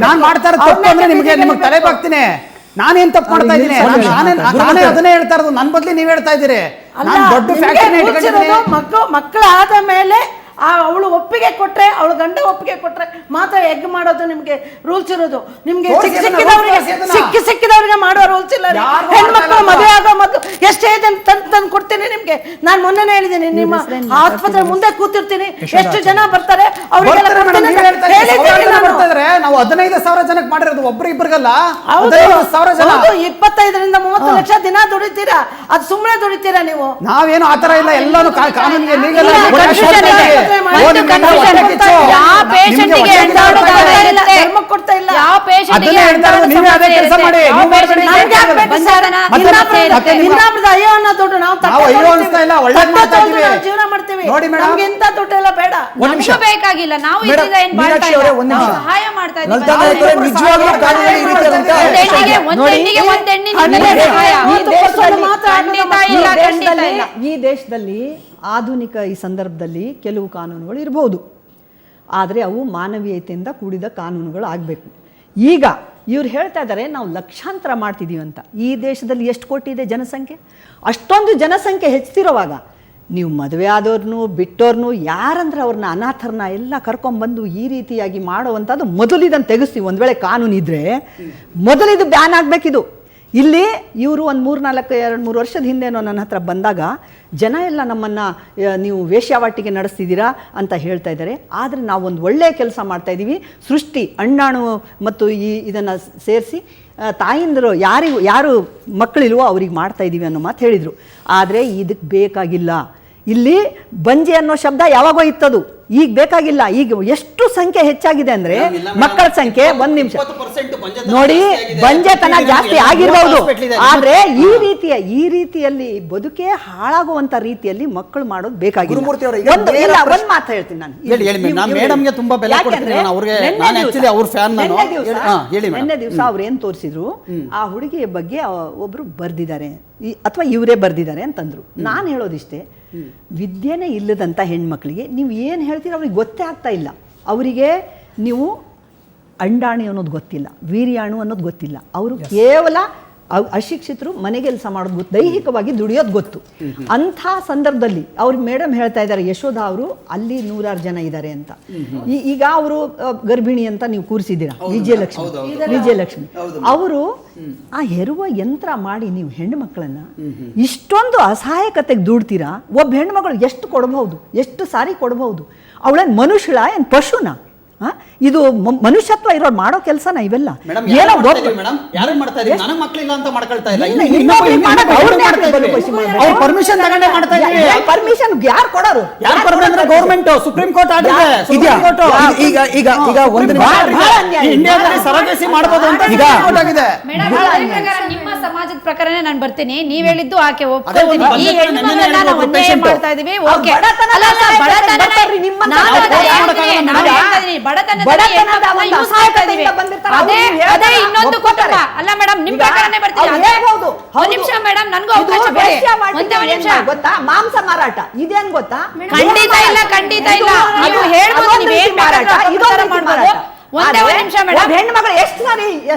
ನಾನ್ ಮಾಡ್ತಾ ಇರೋದು ತಪ್ಪು ಅಂದ್ರೆ ನಿಮ್ಗೆ ತಲೆ ಬಾಗ್ತೀನಿ. ನಾನೇನ್ ತಪ್ಪು ಮಾಡ್ತಾ ಇದ್ದೀನಿ? ನಾನೇ ಅದನ್ನೇ ಹೇಳ್ತಾ ಇರೋದು. ನನ್ ಬದ್ಲಿ ನೀವ್ ಹೇಳ್ತಾ ಇದ್ದೀರಿ. ದೊಡ್ಡ ಮಕ್ಕಳಾದ ಮೇಲೆ ಅವಳು ಒಪ್ಪಿಗೆ ಕೊಟ್ರೆ, ಅವಳು ಗಂಡ ಒಪ್ಪಿಗೆ ಕೊಟ್ರೆ ಮಾತ್ರ ಎಗ್ ಮಾಡೋದು ನಿಮ್ಗೆ ರೂಲ್ಸ್ ಇರೋದು. ನಿಮ್ಗೆ ಸಿಕ್ಕಿದವ್ರಿಗೆ ಮಾಡುವ ರೂಲ್ಸ್ ಇಲ್ಲ. ಹೆಣ್ಮಕ್ಳು ಮದುವೆ ಆಗೋ ಮೊದಲು ಎಷ್ಟು ಏಜೆಂಟ್ ತಂದು ಕೊಡ್ತೀನಿ ನಿಮ್ಗೆ. ನಾನು ಮೊನ್ನೆ ಹೇಳಿದ್ದೀನಿ, ನಿಮ್ಮ ಆಸ್ಪತ್ರೆ ಮುಂದೆ ಕೂತಿರ್ತೀನಿ, ಎಷ್ಟು ಜನ ಬರ್ತಾರೆ ಅವರಿಗೆಲ್ಲ ನಾವು 15,000 ಜನಕ್ಕೆ ಮಾಡಿರೋದು, ಒಬ್ರಿಗಲ್ಲ. 25ರಿಂದ 30 ಲಕ್ಷ ದಿನ ದುಡಿತೀರಾ, ಅದು ಸುಮ್ಮನೆ ದುಡಿತೀರಾ ನೀವು? ನಾವೇನು ಆತರ ಇಲ್ಲ, ಎಲ್ಲಾನು ಕಾನೂನಿಗೆ ಲೀಗಲ್ ಜೀವನ ಮಾಡ್ತೀವಿ. ನಮ್ಗೆ ಇಂಥ ದುಡ್ಡೆಲ್ಲ ಬೇಡ, ಬೇಕಾಗಿಲ್ಲ. ನಾವು ಸಹಾಯ ಮಾಡ್ತಾ ಈ ದೇಶದಲ್ಲಿ ಆಧುನಿಕ ಈ ಸಂದರ್ಭದಲ್ಲಿ ಕೆಲವು ಕಾನೂನುಗಳು ಇರಬಹುದು, ಆದರೆ ಅವು ಮಾನವೀಯತೆಯಿಂದ ಕೂಡಿದ ಕಾನೂನುಗಳು ಆಗಬೇಕು. ಈಗ ಇವ್ರು ಹೇಳ್ತಾ ಇದ್ದಾರೆ ನಾವು ಲಕ್ಷಾಂತರ ಮಾಡ್ತಿದ್ದೀವಿ ಅಂತ. ಈ ದೇಶದಲ್ಲಿ ಎಷ್ಟು ಕೋಟಿ ಇದೆ ಜನಸಂಖ್ಯೆ? ಅಷ್ಟೊಂದು ಜನಸಂಖ್ಯೆ ಹೆಚ್ಚುತ್ತಿರುವಾಗ ನೀವು ಮದುವೆ ಆದವ್ರನ್ನು ಬಿಟ್ಟೋರ್ನು ಯಾರಂದ್ರೆ ಅವ್ರನ್ನ ಅನಾಥರನ್ನ ಎಲ್ಲ ಕರ್ಕೊಂಡ್ಬಂದು ಈ ರೀತಿಯಾಗಿ ಮಾಡುವಂಥದ್ದು ಮೊದಲು ಇದನ್ನು ತೆಗೆಸ್ತೀವಿ. ಒಂದು ವೇಳೆ ಕಾನೂನು ಇದ್ದರೆ ಮೊದಲು ಇದು ಬ್ಯಾನ್ ಆಗಬೇಕಿದು. ಇಲ್ಲಿ ಇವರು ಒಂದು 2-3 ವರ್ಷದ ಹಿಂದೆನೋ ನನ್ನ ಹತ್ರ ಬಂದಾಗ ಜನ ಎಲ್ಲ ನಮ್ಮನ್ನು ನೀವು ವೇಶ್ಯಾವಾಟಿಕೆ ನಡೆಸ್ತಿದ್ದೀರಾ ಅಂತ ಹೇಳ್ತಾ ಇದ್ದಾರೆ. ಆದರೆ ನಾವು ಒಂದು ಒಳ್ಳೆಯ ಕೆಲಸ ಮಾಡ್ತಾಯಿದ್ದೀವಿ. ಸೃಷ್ಟಿ ಅಂಡಾಣು ಮತ್ತು ಇದನ್ನು ಸೇರಿಸಿ ತಾಯಿಂದರು ಯಾರು ಮಕ್ಕಳಿಲ್ವೋ ಅವ್ರಿಗೆ ಮಾಡ್ತಾಯಿದ್ದೀವಿ ಅನ್ನೋ ಮಾತು ಹೇಳಿದರು. ಆದರೆ ಇದಕ್ಕೆ ಬೇಕಾಗಿಲ್ಲ. ಇಲ್ಲಿ ಬಂಜೆ ಅನ್ನೋ ಶಬ್ದ ಯಾವಾಗೋ ಇತ್ತದು, ಈಗ ಬೇಕಾಗಿಲ್ಲ. ಈಗ ಎಷ್ಟು ಸಂಖ್ಯೆ ಹೆಚ್ಚಾಗಿದೆ ಅಂದ್ರೆ ಮಕ್ಕಳ ಸಂಖ್ಯೆ, 1 ನಿಮಿಷ ನೋಡಿ, ಬಂಜೆತನ ಜಾಸ್ತಿ ಆಗಿರಬಹುದು. ಆದ್ರೆ ಈ ರೀತಿಯಲ್ಲಿ ಬದುಕೆ ಹಾಳಾಗುವಂತ ರೀತಿಯಲ್ಲಿ ಮಕ್ಕಳು ಮಾಡೋದು ಬೇಕಾಗಿಲ್ಲ. ಒಂದ್ ಮಾತು ಹೇಳ್ತೀನಿ ನಾನು. ನಿನ್ನೆ ದಿವಸ ಅವ್ರು ಏನ್ ತೋರಿಸಿದ್ರು, ಆ ಹುಡುಗಿಯ ಬಗ್ಗೆ ಒಬ್ರು ಬರ್ದಿದ್ದಾರೆ ಅಥವಾ ಇವರೇ ಬರ್ದಿದ್ದಾರೆ ಅಂತಂದ್ರು. ನಾನು ಹೇಳೋದಿಷ್ಟೇ, ವಿದ್ಯೆನೇ ಇಲ್ಲದಂಥ ಹೆಣ್ಮಕ್ಳಿಗೆ ನೀವು ಏನು ಹೇಳ್ತೀರ ಅವ್ರಿಗೆ ಗೊತ್ತೇ ಆಗ್ತಾ ಇಲ್ಲ. ಅವರಿಗೆ ನೀವು ಅಂಡಾಣಿ ಅನ್ನೋದು ಗೊತ್ತಿಲ್ಲ, ವೀರ್ಯಾಣು ಅನ್ನೋದು ಗೊತ್ತಿಲ್ಲ. ಅವರು ಕೇವಲ ಅಶಿಕ್ಷಿತರು, ಮನೆ ಕೆಲಸ ಮಾಡೋದು ಗೊತ್ತು, ದೈಹಿಕವಾಗಿ ದುಡಿಯೋದು ಗೊತ್ತು. ಅಂಥ ಸಂದರ್ಭದಲ್ಲಿ ಅವ್ರು ಮೇಡಮ್ ಹೇಳ್ತಾ ಇದ್ದಾರೆ, ಯಶೋಧ ಅವರು ಅಲ್ಲಿ 100 ಜನ ಇದ್ದಾರೆ ಅಂತ. ಈಗ ಅವರು ಗರ್ಭಿಣಿ ಅಂತ ನೀವು ಕೂರಿಸಿದ್ದೀರಾ, ವಿಜಯಲಕ್ಷ್ಮಿ ಅವರು ಆ ಹೆರುವ ಯಂತ್ರ ಮಾಡಿ ನೀವು ಹೆಣ್ಣು ಮಕ್ಕಳನ್ನ ಇಷ್ಟೊಂದು ಅಸಹಾಯಕತೆಗೆ ದುಡ್ತೀರಾ. ಒಬ್ಬ ಹೆಣ್ಣು ಮಗಳು ಎಷ್ಟು ಕೊಡಬಹುದು, ಎಷ್ಟು ಸಾರಿ ಕೊಡಬಹುದು? ಅವಳೇನು ಮನುಷ್ಯಳ ಏನು ಪಶುನ? ಇದು ಮನುಷ್ಯತ್ವ ಇರೋರು ಮಾಡೋ ಕೆಲಸನ ಇವೆಲ್ಲ ಮೇಡಮ್ ಏನೋ ಮೇಡಮ್ ಯಾರು ಮಾಡ್ತಾ ಇದೀವಿ, ನನಗೆ ಮಕ್ಕಳಿಲ್ಲ ಅಂತ ಮಾಡ್ಕೊಳ್ತಾ ಇಲ್ಲ, ಇನ್ನೊಬ್ರಿಗೆ ಮಾಡಕ್ಕೆ ಅವ್ರನ್ನೇ ಯಾಕೆ ಬದಮಾಯಿಸಿ ಮಾಡ್ಬೇಕು? ಅವ್ರ ಪರ್ಮಿಷನ್ ತಗೊಂಡೇ ಮಾಡ್ತಾ ಇದೀವಿ. ಪರ್ಮಿಷನ್ ಯಾರು ಕೊಡೋರು? ಯಾರು ಪರ್ಮಿಷನ್ ಅಂದ್ರೆ ಗವರ್ಮೆಂಟ್, ಸುಪ್ರೀಂ ಕೋರ್ಟ್ ಆಗಿದೆ. ಇದೆಯಾ? ಈಗ ಒಂದು ನಿಮಿಷ ಇಂಡಿಯಾದಲ್ಲಿ ಸರಗಸಿ ಮಾಡಬಹುದು ಅಂತ ಈಗ ಆಗಿದೆ. ಮೇಡಮ್, ಅದೇ ಪ್ರಕಾರ ನಿಮ್ಮ ಸಮಾಜದ ಪ್ರಕಾರನೇ ನಾನು ಬರ್ತೀನಿ. ನೀವ್ ಹೇಳಿದ್ದು ಆಕೆ ಅದೇ ಒಂದು ಒಪ್ಕೊಳ್ತೀನಿ. ಈ ಹೆಣ್ಣು ಮಗಳನ್ನ ನಾವು ಅನ್ಯಾಯ ಮಾಡ್ತಾ ಇದೀವಿ. ಓಕೆ, ಅಲ್ಲ ಬರ್ತಾರ್ರಿ ನಿಮ್ಮನ್ನ ಬಡತನದ ಒಂದು ಅಸಹಾಯಕತೆಯಿಂದ ಬಂದಿರ್ತಾರೆ. ಅದೇ ಇನ್ನೊಂದು ಕುಟುಂಬ ಅಲ್ಲ ಮೇಡಮ್, ನಿಮ್ ಪ್ರಕಾರನೇ ಬರ್ತೀನಿ. ಒಂದ್ ನಿಮಿಷ ಮೇಡಮ್, ನನ್ಗೂ ಅವಕಾಶ ಕೊಡಿ. ಒಂದೇ ಒಂದ್ ನಿಮಿಷ. ಗೊತ್ತಾ, ಮಾಂಸ ಮಾರಾಟ ಇದೇನ್ ಗೊತ್ತಾ? ಖಂಡಿತ ಇಲ್ಲ, ಖಂಡಿತ ಇಲ್ಲ. ನೀವು ಹೇಳ್ಬೋದು, ನೀವ್ ಏನ್ ಬೇಕಾದ್ರೂ ಅಪಪ್ರಚಾರ ಮಾಡ್ಬೋದು. ಒಂದೇ ಒಂದ್ ನಿಮಿಷ ಮೇಡಮ್. ಹೆಣ್ಣು ಮಗಳು ಎಷ್ಟು ಸರಿ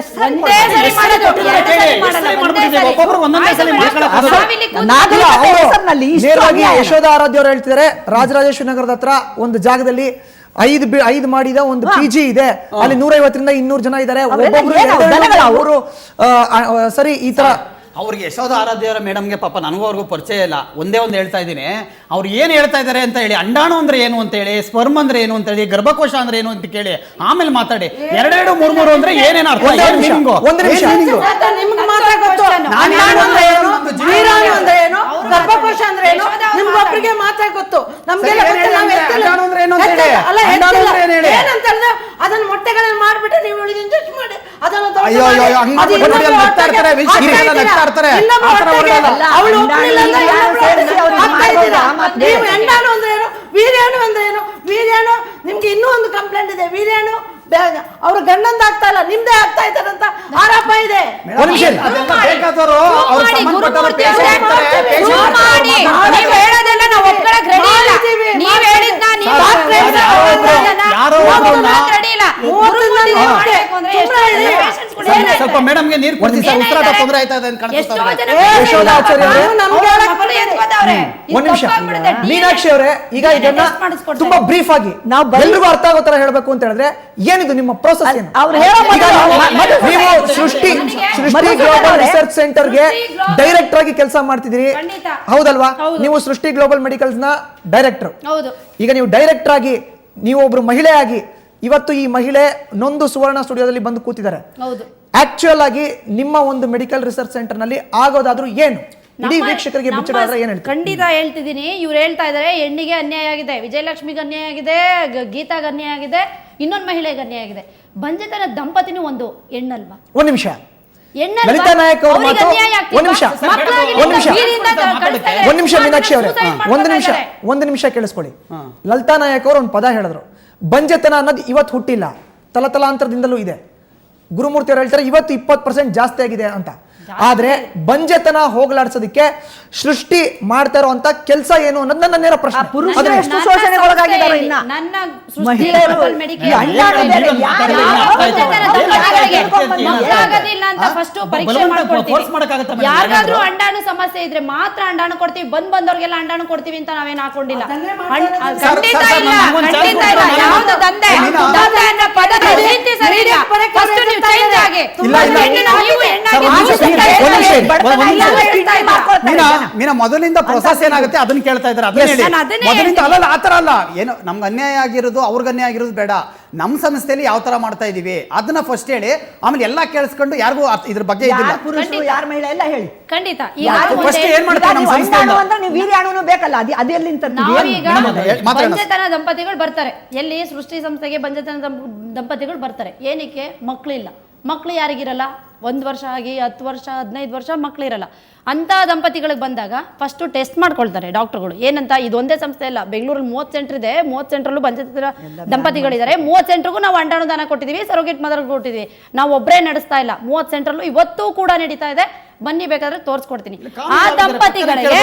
ಒಂದೇ ಸರಿ ಮಾಡೋದು, ಎರಡು ಸರಿ ಮಾಡಲ್ಲ, ಒಂದೇ ಸರಿ. ಒಬ್ಬೊಬ್ರು ಒಂದೊಂದೇ ಸರಿ ಮಾಡ್ಕೊಳ್ಳೋದು. ನಾವಿಲ್ಲಿ ಕೂತು ಹೆಸರಿನಲ್ಲಿ ಇಷ್ಟು ನೇರವಾಗಿ ಅನ್ಯಾಯ. ಯಶೋಧ ಆರಾಧ್ಯ ಅವರು ಹೇಳ್ತಿದ್ದಾರೆ, ರಾಜರಾಜೇಶ್ವರಿ ನಗರದ ಹತ್ರ ಒಂದು ಜಾಗದಲ್ಲಿ 5 ಮಾಡಿದ ಒಂದು PG ಇದೆ, ಅಲ್ಲಿ 150ರಿಂದ 200 ಜನ ಇದ್ದಾರೆ. ಒಬ್ಬೊಬ್ರು ಏನು ದನಗಳ ಅವರು ಸರಿ ಈ ತರ ಅವ್ರಿಗೆ ಯಶೋಧ ಆರಾಧ್ಯವರ ಮೇಡಮ್ಗೆ ಪಾಪ ನನಗೂ ಅವ್ರಿಗೂ ಪರಿಚಯ ಇಲ್ಲ. ಒಂದೇ ಒಂದು ಹೇಳ್ತಾ ಇದ್ದೀನಿ, ಅವ್ರು ಏನು ಹೇಳ್ತಾ ಇದ್ದಾರೆ ಅಂತ ಹೇಳಿ, ಅಂಡಾಣು ಅಂದ್ರೆ ಏನು ಅಂತ ಹೇಳಿ, ಸ್ಪರ್ಮ್ ಅಂದ್ರೆ ಏನು ಅಂತ ಹೇಳಿ, ಗರ್ಭಕೋಶ ಅಂದ್ರೆ ಏನು ಅಂತ ಕೇಳಿ ಆಮೇಲೆ ಮಾತಾಡಿ. 2 3 ಅಂದ್ರೆ ಏನೇನು ಅರ್ಥ? ಒಂದು ನಿಮಿಷ ನಿಮ್ಗೆ ಮಾತ್ರ ಗೊತ್ತು. ಅಂಡಾಣು ಅಂದ್ರೆ ಏನು, ವೀರಾಣು ಅಂದ್ರೆ ಏನು, ಗರ್ಭಕೋಶ ಅಂದ್ರೆ ಏನು, ನಿಮ್ಗೊಬ್ರಿಗೆ ಮಾತ್ರ ಗೊತ್ತು. ನಮ್ಗೆಲ್ಲ ಗೊತ್ತಿಲ್ಲ. ನಾವ್ ಎತ್ತಿಲ್ಲ. ಅಂಡಾಣು ಅಂದ್ರೆ ಏನು ಅಂತ ಹೇಳಿ. ಅಲ್ಲ, ಅಂಡಾಣು ಅಂದ್ರೆ ಏನು ಹೇಳಿ. ಏನಂತ ಹೇಳಿದ್ರೆ ಅದನ್ನ ಮೊಟ್ಟೆಗಳನ್ನ ಮಾಡ್ಬಿಟ್ಟು ನೀವು ಇವಳಿಗೆ ಇಂಜೆಕ್ಟ್ ಮಾಡಿ ಅದನ್ನ ದೊಡ್ಡ ಅಯ್ಯೋ, ಅಯ್ಯೋ, ಅಯ್ಯೋ, ಹಂಗ್ ಅದು ಮಾಡ್ಬಿಟ್ಟು ಇನ್ನೊಬ್ರು ನಗ್ತಾ ಇರ್ತಾರೆ, ಹೊಟ್ಟೆಗೆ ವೀಕ್ಷಕರೆಲ್ಲ ಹಾಕ್ತಾ ನಗ್ತಾ ಇರ್ತಾರೆ. ಇನ್ನೊಬ್ರು ಆ ಥರ ಹೊಟ್ಟೆಗೆ ಹೊರಡಲ್ಲ. ಅವಳು ಒಪ್ಲಿಲ್ಲ ಅಂದ್ರೆ ಇನ್ನೊಬ್ರು ಸೇರಿಸಿ ಅವ್ರಿಗೆ ಹಾಕ್ತಾ ಇದ್ದೀರಾ? ಮಾತಾಡೋದು. ನೀವು ಎಂಡಾಣು ಅಂದ್ರೆ ಏನು, ವೀರ್ಯಾಣು ಅಂದ್ರೆ ಏನು? ವೀರ್ಯಾಣು ನಿಮ್ಗೆ ಇನ್ನೂ ಒಂದು ಕಂಪ್ಲೇಂಟ್ ಇದೆ. ವೀರ್ಯಾಣು ಅವ್ರ ಗಂಡಂದ ಆಗ್ತಾ ಇಲ್ಲ, ನಿಮ್ದೇ ಆಗ್ತಾ ಇದ್ದಾರಂತ ಆರೋಪ ಇದೆ. ಒಂದು ನಿಮಿಷ ಅದೆಲ್ಲ ಬೇಕಾದವರು ಅವ್ರ ಸಂಬಂಧಪಟ್ಟವರು ನೀವು ಹೇಳೋದೆಲ್ಲ ನಾವು ಒಪ್ಕೊಳಕ್ ರೆಡಿ ಇಲ್ಲ. ನೀವ್ ಹೇಳಿದ್ನ ನೀವು ಯಾರೋ ಒಬ್ಬರನ್ನ ರೆಡಿ ಇಲ್ಲ. ಗುರುಮೂರ್ತಿ ಮಾಡ್ಬೇಕು ಅಂದ್ರೆ ಎಷ್ಟು ಜನ patients ಗಳು ಏನಾಗ್ತಾರೆ? ಸ್ವಲ್ಪ ಮೇಡಮ್ಗೆ ನೀರು ಕೊಡ್ತೀನಿ ಸರ್, ಉಸಿರಾಟ ತೊಂದರೆ ಆಯ್ತಾ ಇದೆ ಅಂತ ಎಷ್ಟೋ ಕಾಣಿಸ್ತಾ ಜನ ಇದೆ. ಯಶೋಧಾಚಾರ್ಯ ಅವರೇ, ನಮ್ಗೆ ಅವ್ರ ಮಕ್ಕಳು ಎತ್ಕೋತಾವ್ರೆ. ಇದು ಒಂದ್ ನಿಮಿಷ ತಪ್ಪಾಗ್ಬಿಡುತ್ತೆ. ಮೀನಾಕ್ಷಿ ಅವರೇ, ಈಗ ಇದನ್ನ test ಮಾಡಿಸ್ಕೊಡ್ತಾರೆ. ತುಂಬಾ ಬ್ರೀಫ್ ಆಗಿ ಎಲ್ರಿಗೂ ಅರ್ಥ ಆಗೋ ತರ ಹೇಳ್ಬೇಕು ಅಂತ ಹೇಳಿದ್ರೆ ಏನಿದು ನಿಮ್ಮ ಪ್ರೋಸೆಸ್ ಏನು? ಅವ್ರು ಹೇಳೋ ಈಗ ನೀವು ಸೃಷ್ಟಿ ಗ್ಲೋಬಲ್ ರಿಸರ್ಚ್ ಸೆಂಟರ್ಗೆ ಡೈರೆಕ್ಟರ್ ಆಗಿ ಕೆಲಸ ಮಾಡ್ತಿದ್ದೀರಿ, ಖಂಡಿತ. ಹೌದಲ್ವಾ? ಹೌದು. ನೀವು ಸೃಷ್ಟಿ ಗ್ಲೋಬಲ್ ಮೆಡಿಕಲ್ಸ್ ನ ಡೈರೆಕ್ಟರ್. ಹೌದು. ಈಗ ನೀವು ಡೈರೆಕ್ಟರ್ ಆಗಿ, ನೀವು ಒಬ್ರು ಮಹಿಳೆ ಆಗಿ, ಇವತ್ತು ಈ ಮಹಿಳೆ ನೊಂದು ಸುವರ್ಣ ಸ್ಟುಡಿಯೋದಲ್ಲಿ ಬಂದು ಕೂತಿದ್ದಾರೆ. ಹೌದು. ಆಕ್ಚುಯಲ್ ಆಗಿ ನಿಮ್ಮ ಒಂದು ಮೆಡಿಕಲ್ ರಿಸರ್ಚ್ ಸೆಂಟರ್ ನಲ್ಲಿ ಆಗೋದಾದ್ರೂ ಏನು? ಇಡೀ ವೀಕ್ಷಕರಿಗೆ ಬಿಚ್ಚರಾದ್ರೆ ಏನ್ ಹೇಳ್ತೀವಿ? ಖಂಡಿತ ಹೇಳ್ತಿದ್ದೀನಿ. ಇವ್ರು ಹೇಳ್ತಾ ಇದಾರೆ ಹೆಣ್ಣಿಗೆ ಅನ್ಯಾಯ ಆಗಿದೆ, ವಿಜಯಲಕ್ಷ್ಮಿಗೆ ಅನ್ಯಾಯ ಆಗಿದೆ, ಗೀತಾಗೆ ಅನ್ಯಾಯ ಆಗಿದೆ, ಇನ್ನೊಂದು ಮಹಿಳೆಗೆ ಅನ್ಯಾಯ ಆಗಿದೆ. ಬಂಜೆತನ ದಂಪತಿನೂ ಒಂದು ಹೆಣ್ಣಲ್ವಾ? ಒಂದ್ ನಿಮಿಷ ಹೆಣ್ಣಲ್ವಾ? ಲಲಿತಾ ನಾಯಕ್ ಅವ್ರ ಅವ್ರಿಗೆ ಮಾತು ಅನ್ಯಾಯ ಆಗ್ತಿಲ್ವಾ? ಒಂದ್ ನಿಮಿಷ ಮಕ್ಕಳಾಗಿಲ್ಲ, ಒಂದ್ ನಿಮಿಷ ವೀರ್ಯಿಂದ ಕಳಿಸ್ತಾ ಇದ್ದಾರೆ. ಒಂದ್ ನಿಮಿಷ ಮೀನಾಕ್ಷಿ ಅವರೇ, suicide ಒಂದ್ ನಿಮಿಷ ಕೇಳಿಸ್ಕೊಳ್ಳಿ. ಲಲಿತಾ ನಾಯಕ್ ಅವರು ಒಂದು ಪದ ಹೇಳಿದ್ರು, ಬಂಜೆತನ ಅನ್ನೋದು ಇವತ್ತು ಹುಟ್ಟಿಲ್ಲ, ತಲತಲಾಂತರದಿಂದಲೂ ಇದೆ. ಗುರುಮೂರ್ತಿ ಅವರು ಹೇಳ್ತಾರೆ ಇವತ್ತು 20% ಜಾಸ್ತಿ ಆಗಿದೆ ಅಂತ. ಆದ್ರೆ ಬಂಜೆತನ ಹೋಗ್ಲಾಡ್ಸೋದಕ್ಕೆ ಸೃಷ್ಟಿ ಮಾಡ್ತಾ ಇರುವಂತ ಕೆಲಸ ಏನು ಅನ್ನೋದು ನನ್ನ ನೇರ ಪ್ರಶ್ನೆ. ಪುರುಷರು ಎಷ್ಟು ಶೋಷಣೆಗೊಳಗಾಗಿದ್ದಾರೆ ಇನ್ನ? ನನ್ನ ಮಹಿಳೆಯರು ಮೆಡಿಕಲ್ ಈ ಅಂಡಾಣು ಬೇರೆ, ಮಕ್ಕಳಾಗೋದಿಲ್ಲ ಅಂತ ಫಸ್ಟ್ ಪರೀಕ್ಷೆ ಮಾಡ್ಕೊಳ್ತೀವಿ. ಯಾರಿಗಾದ್ರೂ ಅಂಡಾಣು ಸಮಸ್ಯೆ ಇದ್ರೆ ಮಾತ್ರ ಅಂಡಾಣು ಕೊಡ್ತೀವಿ, ಬಂದವ್ರಿಗೆಲ್ಲ ಅಂಡಾಣು ಕೊಡ್ತೀವಿ ಅಂತ ನಾವೇನ್ ಹಾಕೊಂಡಿಲ್ಲ. ಖಂಡಿತ ಇಲ್ಲ, ಖಂಡಿತ ಇಲ್ಲ. ಯಾವ್ದು ದಂಧೆ ಅನ್ನೋ ಪದದ ರೀತಿ ಸರಿ ಇಲ್ಲ. ಫಸ್ಟ್ ನೀವು ಚೇಂಜ್ ಆಗಿ ನೀವು ಹೆಣ್ಣಾಗಿ ಮೀನಾ ಮೊದಲಿಂದ ಪ್ರೊಸೆಸ್ ಏನಾಗುತ್ತೆ ಅದನ್ನ ಕೇಳ್ತಾ ಇದ್ದಾರೆ. ಅದನ್ನ ಹೇಳಿ. ನಾನು ಅದನ್ನೇ ಮೊದಲಿಂದ ಅಲ್ಲ ಆತರ ಅಲ್ಲ, ಏನು ನಮ್ಗೆ ಅನ್ಯಾಯ ಆಗಿರೋದು ಅವ್ರಿಗೆ ಅನ್ಯಾಯ ಆಗಿರೋದು ಬೇಡ. ನಮ್ಮ ಸಂಸ್ಥೆಯಲ್ಲಿ ಯಾವ ತರ ಮಾಡ್ತಾ ಇದೀವಿ ಅದನ್ನ ಫಸ್ಟ್ ಹೇಳಿ, ಆಮೇಲೆ ಎಲ್ಲಾ ಕೇಳಿಸ್ಕೊಂಡು ಯಾರಿಗೂ ಇದ್ರ ಬಗ್ಗೆ ಇದಿಲ್ಲ. ಯಾರು ಪುರುಷರು ಯಾರ ಮಹಿಳೆ ಎಲ್ಲ ಹೇಳಿ. ಖಂಡಿತ ಫಸ್ಟ್ ಏನ್ ಮಾಡ್ತಾರೆ ನಮ್ಮ ಸಂಸ್ಥೆಯಿಂದ? ಅಂಡಾಣು ಅಂದ್ರೆ ನೀವು ವೀರ್ಯಾಣುನು ಬೇಕಲ್ಲ, ಅದೆಲ್ಲಿಂದ ನಾವೀಗ ಮಾತಾಡೋಣ. ಬಂಜೆತನ ದಂಪತಿಗಳು ಬರ್ತಾರೆ. ಎಲ್ಲಿ ಸೃಷ್ಟಿ ಸಂಸ್ಥೆಗೆ ಬಂಜೆತನ ದಂಪತಿಗಳು ಬರ್ತಾರೆ. ಏನಕ್ಕೆ? ಮಕ್ಕಳಿಲ್ಲ. ಮಕ್ಕಳು ಯಾರಿಗಿರಲ್ಲ? 1 ವರ್ಷ ಆಗಿ 10 ವರ್ಷ 15 ವರ್ಷ ಮಕ್ಕಳಿರಲ್ಲ. ಅಂತ ದಂಪತಿಗಳಿಗೆ ಬಂದಾಗ ಫಸ್ಟ್ ಟೆಸ್ಟ್ ಮಾಡ್ಕೊಳ್ತಾರೆ ಡಾಕ್ಟರ್ಗಳು. ಏನಂತ? ಇದು ಒಂದೇ ಸಂಸ್ಥೆ ಇಲ್ಲ, ಬೆಂಗಳೂರಲ್ಲಿ 30 ಸೆಂಟರ್ ಇದೆ. 30 ಸೆಂಟ್ರಲ್ಲೂ ಬಂಜೆತನ ದಂಪತಿಗಳಿದ್ದಾರೆ. 30 ಸೆಂಟ್ರಿಗೂ ನಾವು ಅಂಡಾಣು ದಾನ ಕೊಟ್ಟಿದ್ದೀವಿ, ಸರೋಗೇಟ್ ಮದರ್ ಕೊಟ್ಟಿದ್ದೀವಿ. ನಾವು ಒಬ್ಬರೇ ನಡೆಸ್ತಾ ಇಲ್ಲ, 30 ಸೆಂಟ್ರಲ್ಲೂ ಇವತ್ತೂ ಕೂಡ ನಡೀತಾ ಇದೆ. ಬನ್ನಿ, ಬೇಕಾದ್ರೆ ತೋರಿಸ್ಕೊಡ್ತೀನಿ. ಆ ದಂಪತಿಗಳಿಗೆ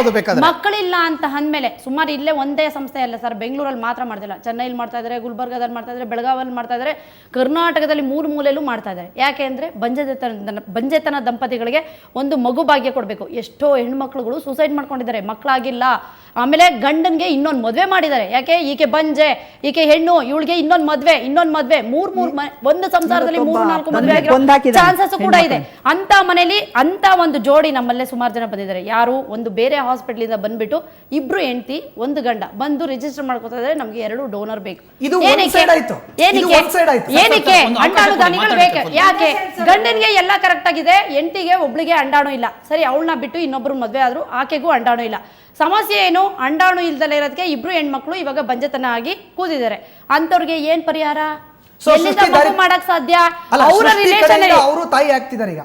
ಮಕ್ಕಳಿಲ್ಲ ಅಂತ ಅಂದ್ಮೇಲೆ ಸುಮಾರು ಇಲ್ಲೇ ಒಂದೇ ಸಂಸ್ಥೆ ಅಲ್ಲ ಸರ್, ಬೆಂಗಳೂರಲ್ಲಿ ಮಾತ್ರ ಮಾಡ್ತಿಲ್ಲ, ಚೆನ್ನೈಲಿ ಮಾಡ್ತಾ ಇದ್ದಾರೆ, ಗುಲ್ಬರ್ಗಾದಲ್ಲಿ ಮಾಡ್ತಾ ಇದ್ದಾರೆ, ಬೆಳಗಾವಿಯಲ್ಲಿ ಮಾಡ್ತಾ ಇದ್ದಾರೆ, ಕರ್ನಾಟಕದಲ್ಲಿ 3 ಮೂಲೆಯಲ್ಲೂ ಮಾಡ್ತಾ ಇದ್ದಾರೆ. ಯಾಕೆ ಅಂದ್ರೆ ಬಂಜೆತನ ದಂಪತಿಗಳಿಗೆ ಒಂದು ಮಗು ಭಾಗ್ಯ ಕೊಡಬೇಕು. ಎಷ್ಟೋ ಹೆಣ್ಮಕ್ಳುಗಳು ಸೂಸೈಡ್ ಮಾಡ್ಕೊಂಡಿದ್ದಾರೆ, ಮಕ್ಕಳಾಗಿಲ್ಲ. ಆಮೇಲೆ ಗಂಡನ್ಗೆ ಇನ್ನೊಂದು ಮದ್ವೆ ಮಾಡಿದ್ದಾರೆ. ಯಾಕೆ? ಈಕೆ ಬಂಜೆ, ಈಕೆ ಹೆಣ್ಣು, ಇವಳಿಗೆ ಇನ್ನೊಂದು ಮದ್ವೆ, ಒಂದು ಸಂಸಾರದಲ್ಲಿ 3-4 ಮದ್ವೆ ಆಗಿರೋ ಚಾನ್ಸಸ್ ಕೂಡ ಇದೆ. ಅಂತ ಮನೇಲಿ ಅಂತ ಒಂದು ಜೋಡಿ ನಮ್ಮಲ್ಲೇ ಸುಮಾರು ಜನ ಬಂದಿದ್ದಾರೆ. ಯಾರು ಒಂದು ಬೇರೆ ಹಾಸ್ಪಿಟ್ಲಿಂದ ಬಂದ್ಬಿಟ್ಟು ಇಬ್ರು ಹೆಂಡತಿ ಒಂದು ಗಂಡ ಬಂದು ರಿಜಿಸ್ಟರ್ ಮಾಡ್ಕೊತಾ ಇದ್ದಾರೆ. ನಮ್ಗೆ 2 ಡೋನರ್ ಬೇಕು. ಇದು one side ಆಯ್ತು. ಇದು one side ಆಯ್ತು. ಏನಕ್ಕೆ ಅಂಡಾಣು ದಾನಿಗಳು ಬೇಕು? ಯಾಕೆ ಗಂಡನಿಗೆ ಎಲ್ಲ ಕರೆಕ್ಟ್ ಆಗಿದೆ, ಹೆಂಡತಿಗೆ ಒಬ್ಳಿಗೆ ಅಂಡಾಣು ಇಲ್ಲ. ಸರಿ, ಅವಳನ್ನ ಬಿಟ್ಟು ಇನ್ನೊಬ್ರು ಮದ್ವೆ ಆದ್ರು, ಆಕೆಗೂ ಅಂಡಾಣು ಇಲ್ಲ. ಸಮಸ್ಯೆ ಏನು? ಅಂಡಾಣು ಇಲ್ದಲೇ ಇರೋದಕ್ಕೆ ಇಬ್ರು ಹೆಣ್ಮಕ್ಳು ಇವಾಗ ಬಂಜತನ ಆಗಿ ಕೂತಿದ್ದಾರೆ. ಅಂತವ್ರಿಗೆ ಏನ್ ಪರಿಹಾರ? ಎಲ್ಲಿಂದ ಮಗು ಮಾಡಕ್ ಸಾಧ್ಯ? ಅವರ ರಿಲೇಷನ್ ಅವರು ತಾಯಿ ಆಗ್ತಿದ್ದಾರೆ ಈಗ.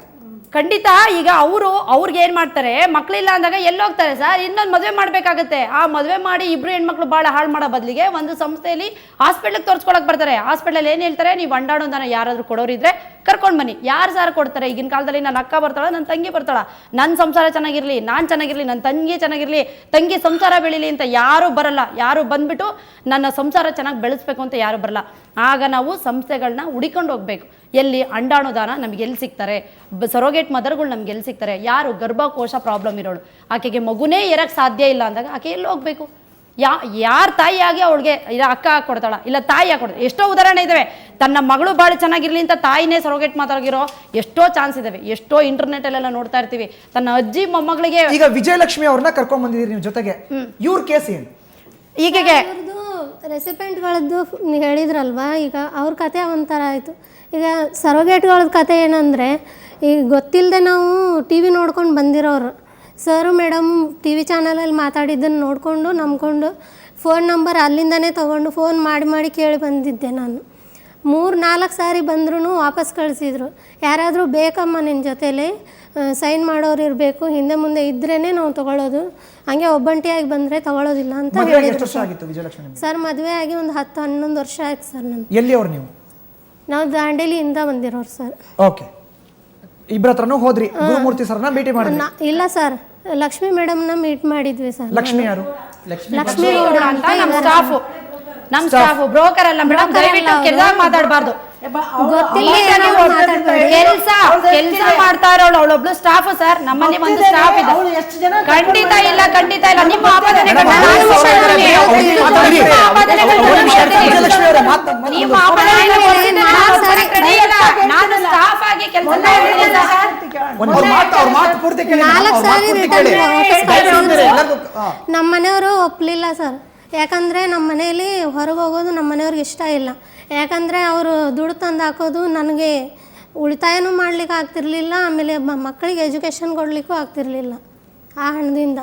ಖಂಡಿತ. ಈಗ ಅವ್ರಿಗೆ ಏನ್ ಮಾಡ್ತಾರೆ, ಮಕ್ಳಿಲ್ಲ ಅಂದಾಗ ಎಲ್ಲೋಗ್ತಾರೆ ಸರ್? ಇನ್ನೊಂದು ಮದುವೆ ಮಾಡ್ಬೇಕಾಗತ್ತೆ. ಆ ಮದುವೆ ಮಾಡಿ ಇಬ್ರು ಹೆಣ್ಮಕ್ಳು ಬಹಳ ಹಾಳು ಮಾಡೋ ಬದಲಿಗೆ ಒಂದು ಸಂಸ್ಥೆಯಲ್ಲಿ ಹಾಸ್ಪಿಟ್ಲಿಗೆ ತೋರಿಸ್ಕೊಳಕ್ ಬರ್ತಾರೆ. ಹಾಸ್ಪಿಟಲ್ ಏನ್ ಹೇಳ್ತಾರೆ, ನೀವು ಅಂಡಾಣು ದಾನ ಯಾರಾದ್ರೂ ಕೊಡೋರಿದ್ರೆ ಕರ್ಕೊಂಡ್ ಬನ್ನಿ. ಯಾರು ಸಾರ್ ಕೊಡ್ತಾರೆ? ಈಗಿನ ಕಾಲದಲ್ಲಿ ನನ್ನ ಅಕ್ಕ ಬರ್ತಾಳ, ನನ್ನ ತಂಗಿ ಬರ್ತಾಳ, ನನ್ನ ಸಂಸಾರ ಚೆನ್ನಾಗಿರ್ಲಿ, ನಾನ್ ಚೆನ್ನಾಗಿರ್ಲಿ, ನನ್ನ ತಂಗಿ ಚೆನ್ನಾಗಿರ್ಲಿ, ತಂಗಿ ಸಂಸಾರ ಬೆಳಿಲಿ ಅಂತ ಯಾರು ಬರಲ್ಲ. ಯಾರು ಬಂದ್ಬಿಟ್ಟು ನನ್ನ ಸಂಸಾರ ಚೆನ್ನಾಗಿ ಬೆಳೆಸ್ಬೇಕು ಅಂತ ಯಾರು ಬರಲ್ಲ. ಆಗ ನಾವು ಸಂಸ್ಥೆಗಳನ್ನ ಹುಡಿಕೊಂಡು ಹೋಗ್ಬೇಕು. ಎಲ್ಲಿ ಅಂಡಾಣು ದಾನ ನಮ್ಗೆ ಎಲ್ಲಿ ಸಿಗ್ತಾರೆ? ಸರೋಗೇಟ್ ಮದರ್ಗಳು ನಮ್ಗೆ ಎಲ್ಲಿ ಸಿಗ್ತಾರೆ? ಯಾರು ಗರ್ಭಕೋಶ ಪ್ರಾಬ್ಲಮ್ ಇರೋಳು, ಆಕೆಗೆ ಮಗುನೇ ಇರಕ್ಕೆ ಸಾಧ್ಯ ಇಲ್ಲ ಅಂದಾಗ ಆಕೆ ಎಲ್ಲಿ ಹೋಗ್ಬೇಕು? ಯಾರು ತಾಯಿಯಾಗಿ ಅವಳಿಗೆ ಇಲ್ಲ ಅಕ್ಕ ಕೊಡ್ತಾಳ, ಇಲ್ಲ ತಾಯಿ ಕೊಡ್ತಾಳೆ. ಎಷ್ಟೋ ಉದಾಹರಣೆ ಇದಾವೆ. ತನ್ನ ಮಗಳು ಭಾಳ ಚೆನ್ನಾಗಿರ್ಲಿ ಅಂತ ತಾಯಿನೇ ಸರೋಗೇಟ್ ಮಾತಾಗಿರೋ ಎಷ್ಟೋ ಚಾನ್ಸ್ ಇದಾವೆ. ಎಷ್ಟೋ ಇಂಟರ್ನೆಟ್ ಅಲ್ಲೆಲ್ಲ ನೋಡ್ತಾ ಇರ್ತೀವಿ. ತನ್ನ ಅಜ್ಜಿ ಮೊಮ್ಮಗಳಿಗೆ ಈಗ ವಿಜಯಲಕ್ಷ್ಮಿ ಅವ್ರನ್ನ ಕರ್ಕೊಂಡ್ ಬಂದಿದ್ದೀರಿ ನೀವು ಜೊತೆಗೆ. ಇವ್ರ ಕೇಸ್ ಏನು? ಈಗೆಗೆ ರೆಸಿಪೆಂಟ್ಗಳದ್ದು ಹೇಳಿದ್ರಲ್ವಾ, ಈಗ ಅವ್ರ ಕತೆ ಒಂಥರ ಆಯಿತು. ಈಗ ಸರೋಗೇಟ್ಗಳದ್ದು ಕತೆ ಏನಂದರೆ, ಈಗ ಗೊತ್ತಿಲ್ಲದೆ ನಾವು ಟಿ ವಿ ನೋಡ್ಕೊಂಡು ಬಂದಿರೋರು. ಸರು ಮೇಡಮ್ ಟಿ ವಿ ಚಾನಲಲ್ಲಿ ಮಾತಾಡಿದ್ದನ್ನು ನೋಡಿಕೊಂಡು ನಂಬ್ಕೊಂಡು ಫೋನ್ ನಂಬರ್ ಅಲ್ಲಿಂದನೇ ತೊಗೊಂಡು ಫೋನ್ ಮಾಡಿ ಕೇಳಿ ಬಂದಿದ್ದೆ ನಾನು. 3-4 ಸಾರಿ ಬಂದ್ರೂ ವಾಪಸ್ ಕಳಿಸಿದ್ರು. ಯಾರಾದರೂ ಬೇಕಮ್ಮ ನಿನ್ನ ಜೊತೇಲಿ ಸೈನ್ ಮಾಡೋರು ಇರಬೇಕು, ಹಿಂದೆ ಮುಂದೆ ಇದ್ರೇ ನಾವು ತೊಗೊಳ್ಳೋದು, ಹಂಗೆ ಒಬ್ಬಂಟಿಯಾಗಿ ಬಂದರೆ ತೊಗೊಳ್ಳೋದಿಲ್ಲ ಅಂತ ಹೇಳಿದ್ರು ಸರ್. ಮದುವೆ ಆಗಿ ಒಂದು 10-11 ವರ್ಷ ಆಯ್ತು ಸರ್. ನಾನು ಎಲ್ಲಿ ಅವ್ರು? ನೀವು? ನಾವು ದಾಂಡೇಲಿಯಿಂದ ಬಂದಿರೋರು ಸರ್. ಓಕೆ. ಇಬ್ಬರ ಹತ್ರನೂ ಹೋದ್ರಿ? ಗುರುಮೂರ್ತಿ ಸರ್ನ ಭೇಟಿ ಮಾಡಿದ್ರಿ? ಇಲ್ಲ ಸರ್, ಲಕ್ಷ್ಮಿ ಮೇಡಮ್ನ ಮೀಟ್ ಮಾಡಿದ್ವಿ ಸರ್. ಲಕ್ಷ್ಮಿ ಯಾರು? ಲಕ್ಷ್ಮಿ ಅಂತ ನಮ್ಮ ಸ್ಟಾಫ್ ಬ್ರೋಕರ್ ಅಲ್ಲ ಮೇಡಮ್, ದಯವಿಟ್ಟು ಕೆಲ್ಸ ಮಾತಾಡಬಾರ್ದು. ಕೆಲಸ ಮಾಡ್ತಾ ಇರೋಳು ಅವಳೊಬ್ಳು ಸ್ಟಾಫ್ ಸರ್. ನಮ್ಮಲ್ಲಿ ಒಂದು ಸ್ಟಾಫ್ ಇದೆ. ಖಂಡಿತ ಇಲ್ಲ, ಖಂಡಿತ ಇಲ್ಲ. ನಿಮ್ಮ ನಾನು ಸ್ಟಾಫ್ ಆಗಿ ಕೆಲಸ ನಮ್ಮ ಮನೆಯವರು ಒಪ್ಪಲಿಲ್ಲ ಸರ್. ಯಾಕಂದರೆ ನಮ್ಮ ಮನೆಯಲ್ಲಿ ಹೊರಗೆ ಹೋಗೋದು ನಮ್ಮ ಮನೆಯವ್ರಿಗೆ ಇಷ್ಟ ಇಲ್ಲ. ಯಾಕಂದರೆ ಅವರು ದುಡ್ಡು ತಂದು ಹಾಕೋದು ನನಗೆ ಉಳಿತಾಯನೂ ಮಾಡ್ಲಿಕ್ಕೆ ಆಗ್ತಿರ್ಲಿಲ್ಲ, ಆಮೇಲೆ ಮಕ್ಕಳಿಗೆ ಎಜುಕೇಷನ್ ಕೊಡ್ಲಿಕ್ಕೂ ಆಗ್ತಿರ್ಲಿಲ್ಲ ಆ ಹಣದಿಂದ.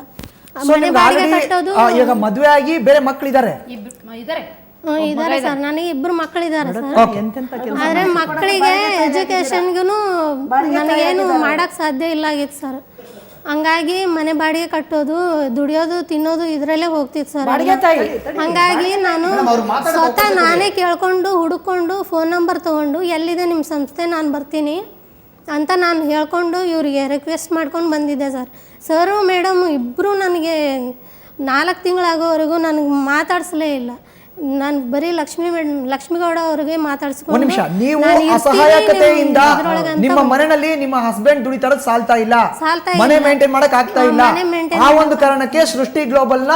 ಮನೆ ಬಾಡಿಗೆ ಕಟ್ಟೋದು. ಈಗ ಮದುವೆ ಆಗಿ ಬೇರೆ ಮಕ್ಕಳಿದ್ದಾರೆ? ಇದ್ದಾರೆ ಸರ್, ನನಗೆ 2 ಮಕ್ಕಳಿದ್ದಾರೆ ಸರ್. ಆದರೆ ಮಕ್ಕಳಿಗೆ ಎಜುಕೇಷನ್ಗೂ ನನಗೇನು ಮಾಡೋಕ್ಕೆ ಸಾಧ್ಯ ಇಲ್ಲ ಆಗಿತ್ತು ಸರ್. ಹಂಗಾಗಿ ಮನೆ ಬಾಡಿಗೆ ಕಟ್ಟೋದು, ದುಡಿಯೋದು, ತಿನ್ನೋದು ಇದರಲ್ಲೇ ಹೋಗ್ತಿತ್ತು ಸರ್. ಹಂಗಾಗಿ ನಾನು ಸ್ವತಃ ನಾನೇ ಕೇಳ್ಕೊಂಡು ಹುಡುಕೊಂಡು ಫೋನ್ ನಂಬರ್ ತೊಗೊಂಡು ಎಲ್ಲಿದೆ ನಿಮ್ಮ ಸಂಸ್ಥೆ, ನಾನು ಬರ್ತೀನಿ ಅಂತ ನಾನು ಹೇಳ್ಕೊಂಡು ಇವರಿಗೆ ರಿಕ್ವೆಸ್ಟ್ ಮಾಡ್ಕೊಂಡು ಬಂದಿದ್ದೆ ಸರ್. ಸರು ಮೇಡಮ್ ಇಬ್ಬರು ನನಗೆ 4 ತಿಂಗಳಾಗೋವರೆಗೂ ನನಗೆ ಮಾತಾಡಿಸಲೇ ಇಲ್ಲ. ನಾನು ಬರೀ ಲಕ್ಷ್ಮಿಗೌಡ ಅವ್ರಿಗೆ ಮಾತಾಡ್ಸ್ಕೊಂಡು, ನಿಮಿಷ, ನೀವು ಅಸಹಾಯಕತೆಯಿಂದ ನಿಮ್ಮ ಮನೆಯಲ್ಲಿ ನಿಮ್ಮ ಹಸ್ಬೆಂಡ್ ದುಡಿತಾರದು ಸಾಲ್ತಾ ಇಲ್ಲ, ಮನೆ ಮೇಂಟೈನ್ ಮಾಡಕ್ ಆಗ್ತಾ ಇಲ್ಲ. ಆ ಒಂದು ಕಾರಣಕ್ಕೆ ಸೃಷ್ಟಿ ಗ್ಲೋಬಲ್ ನ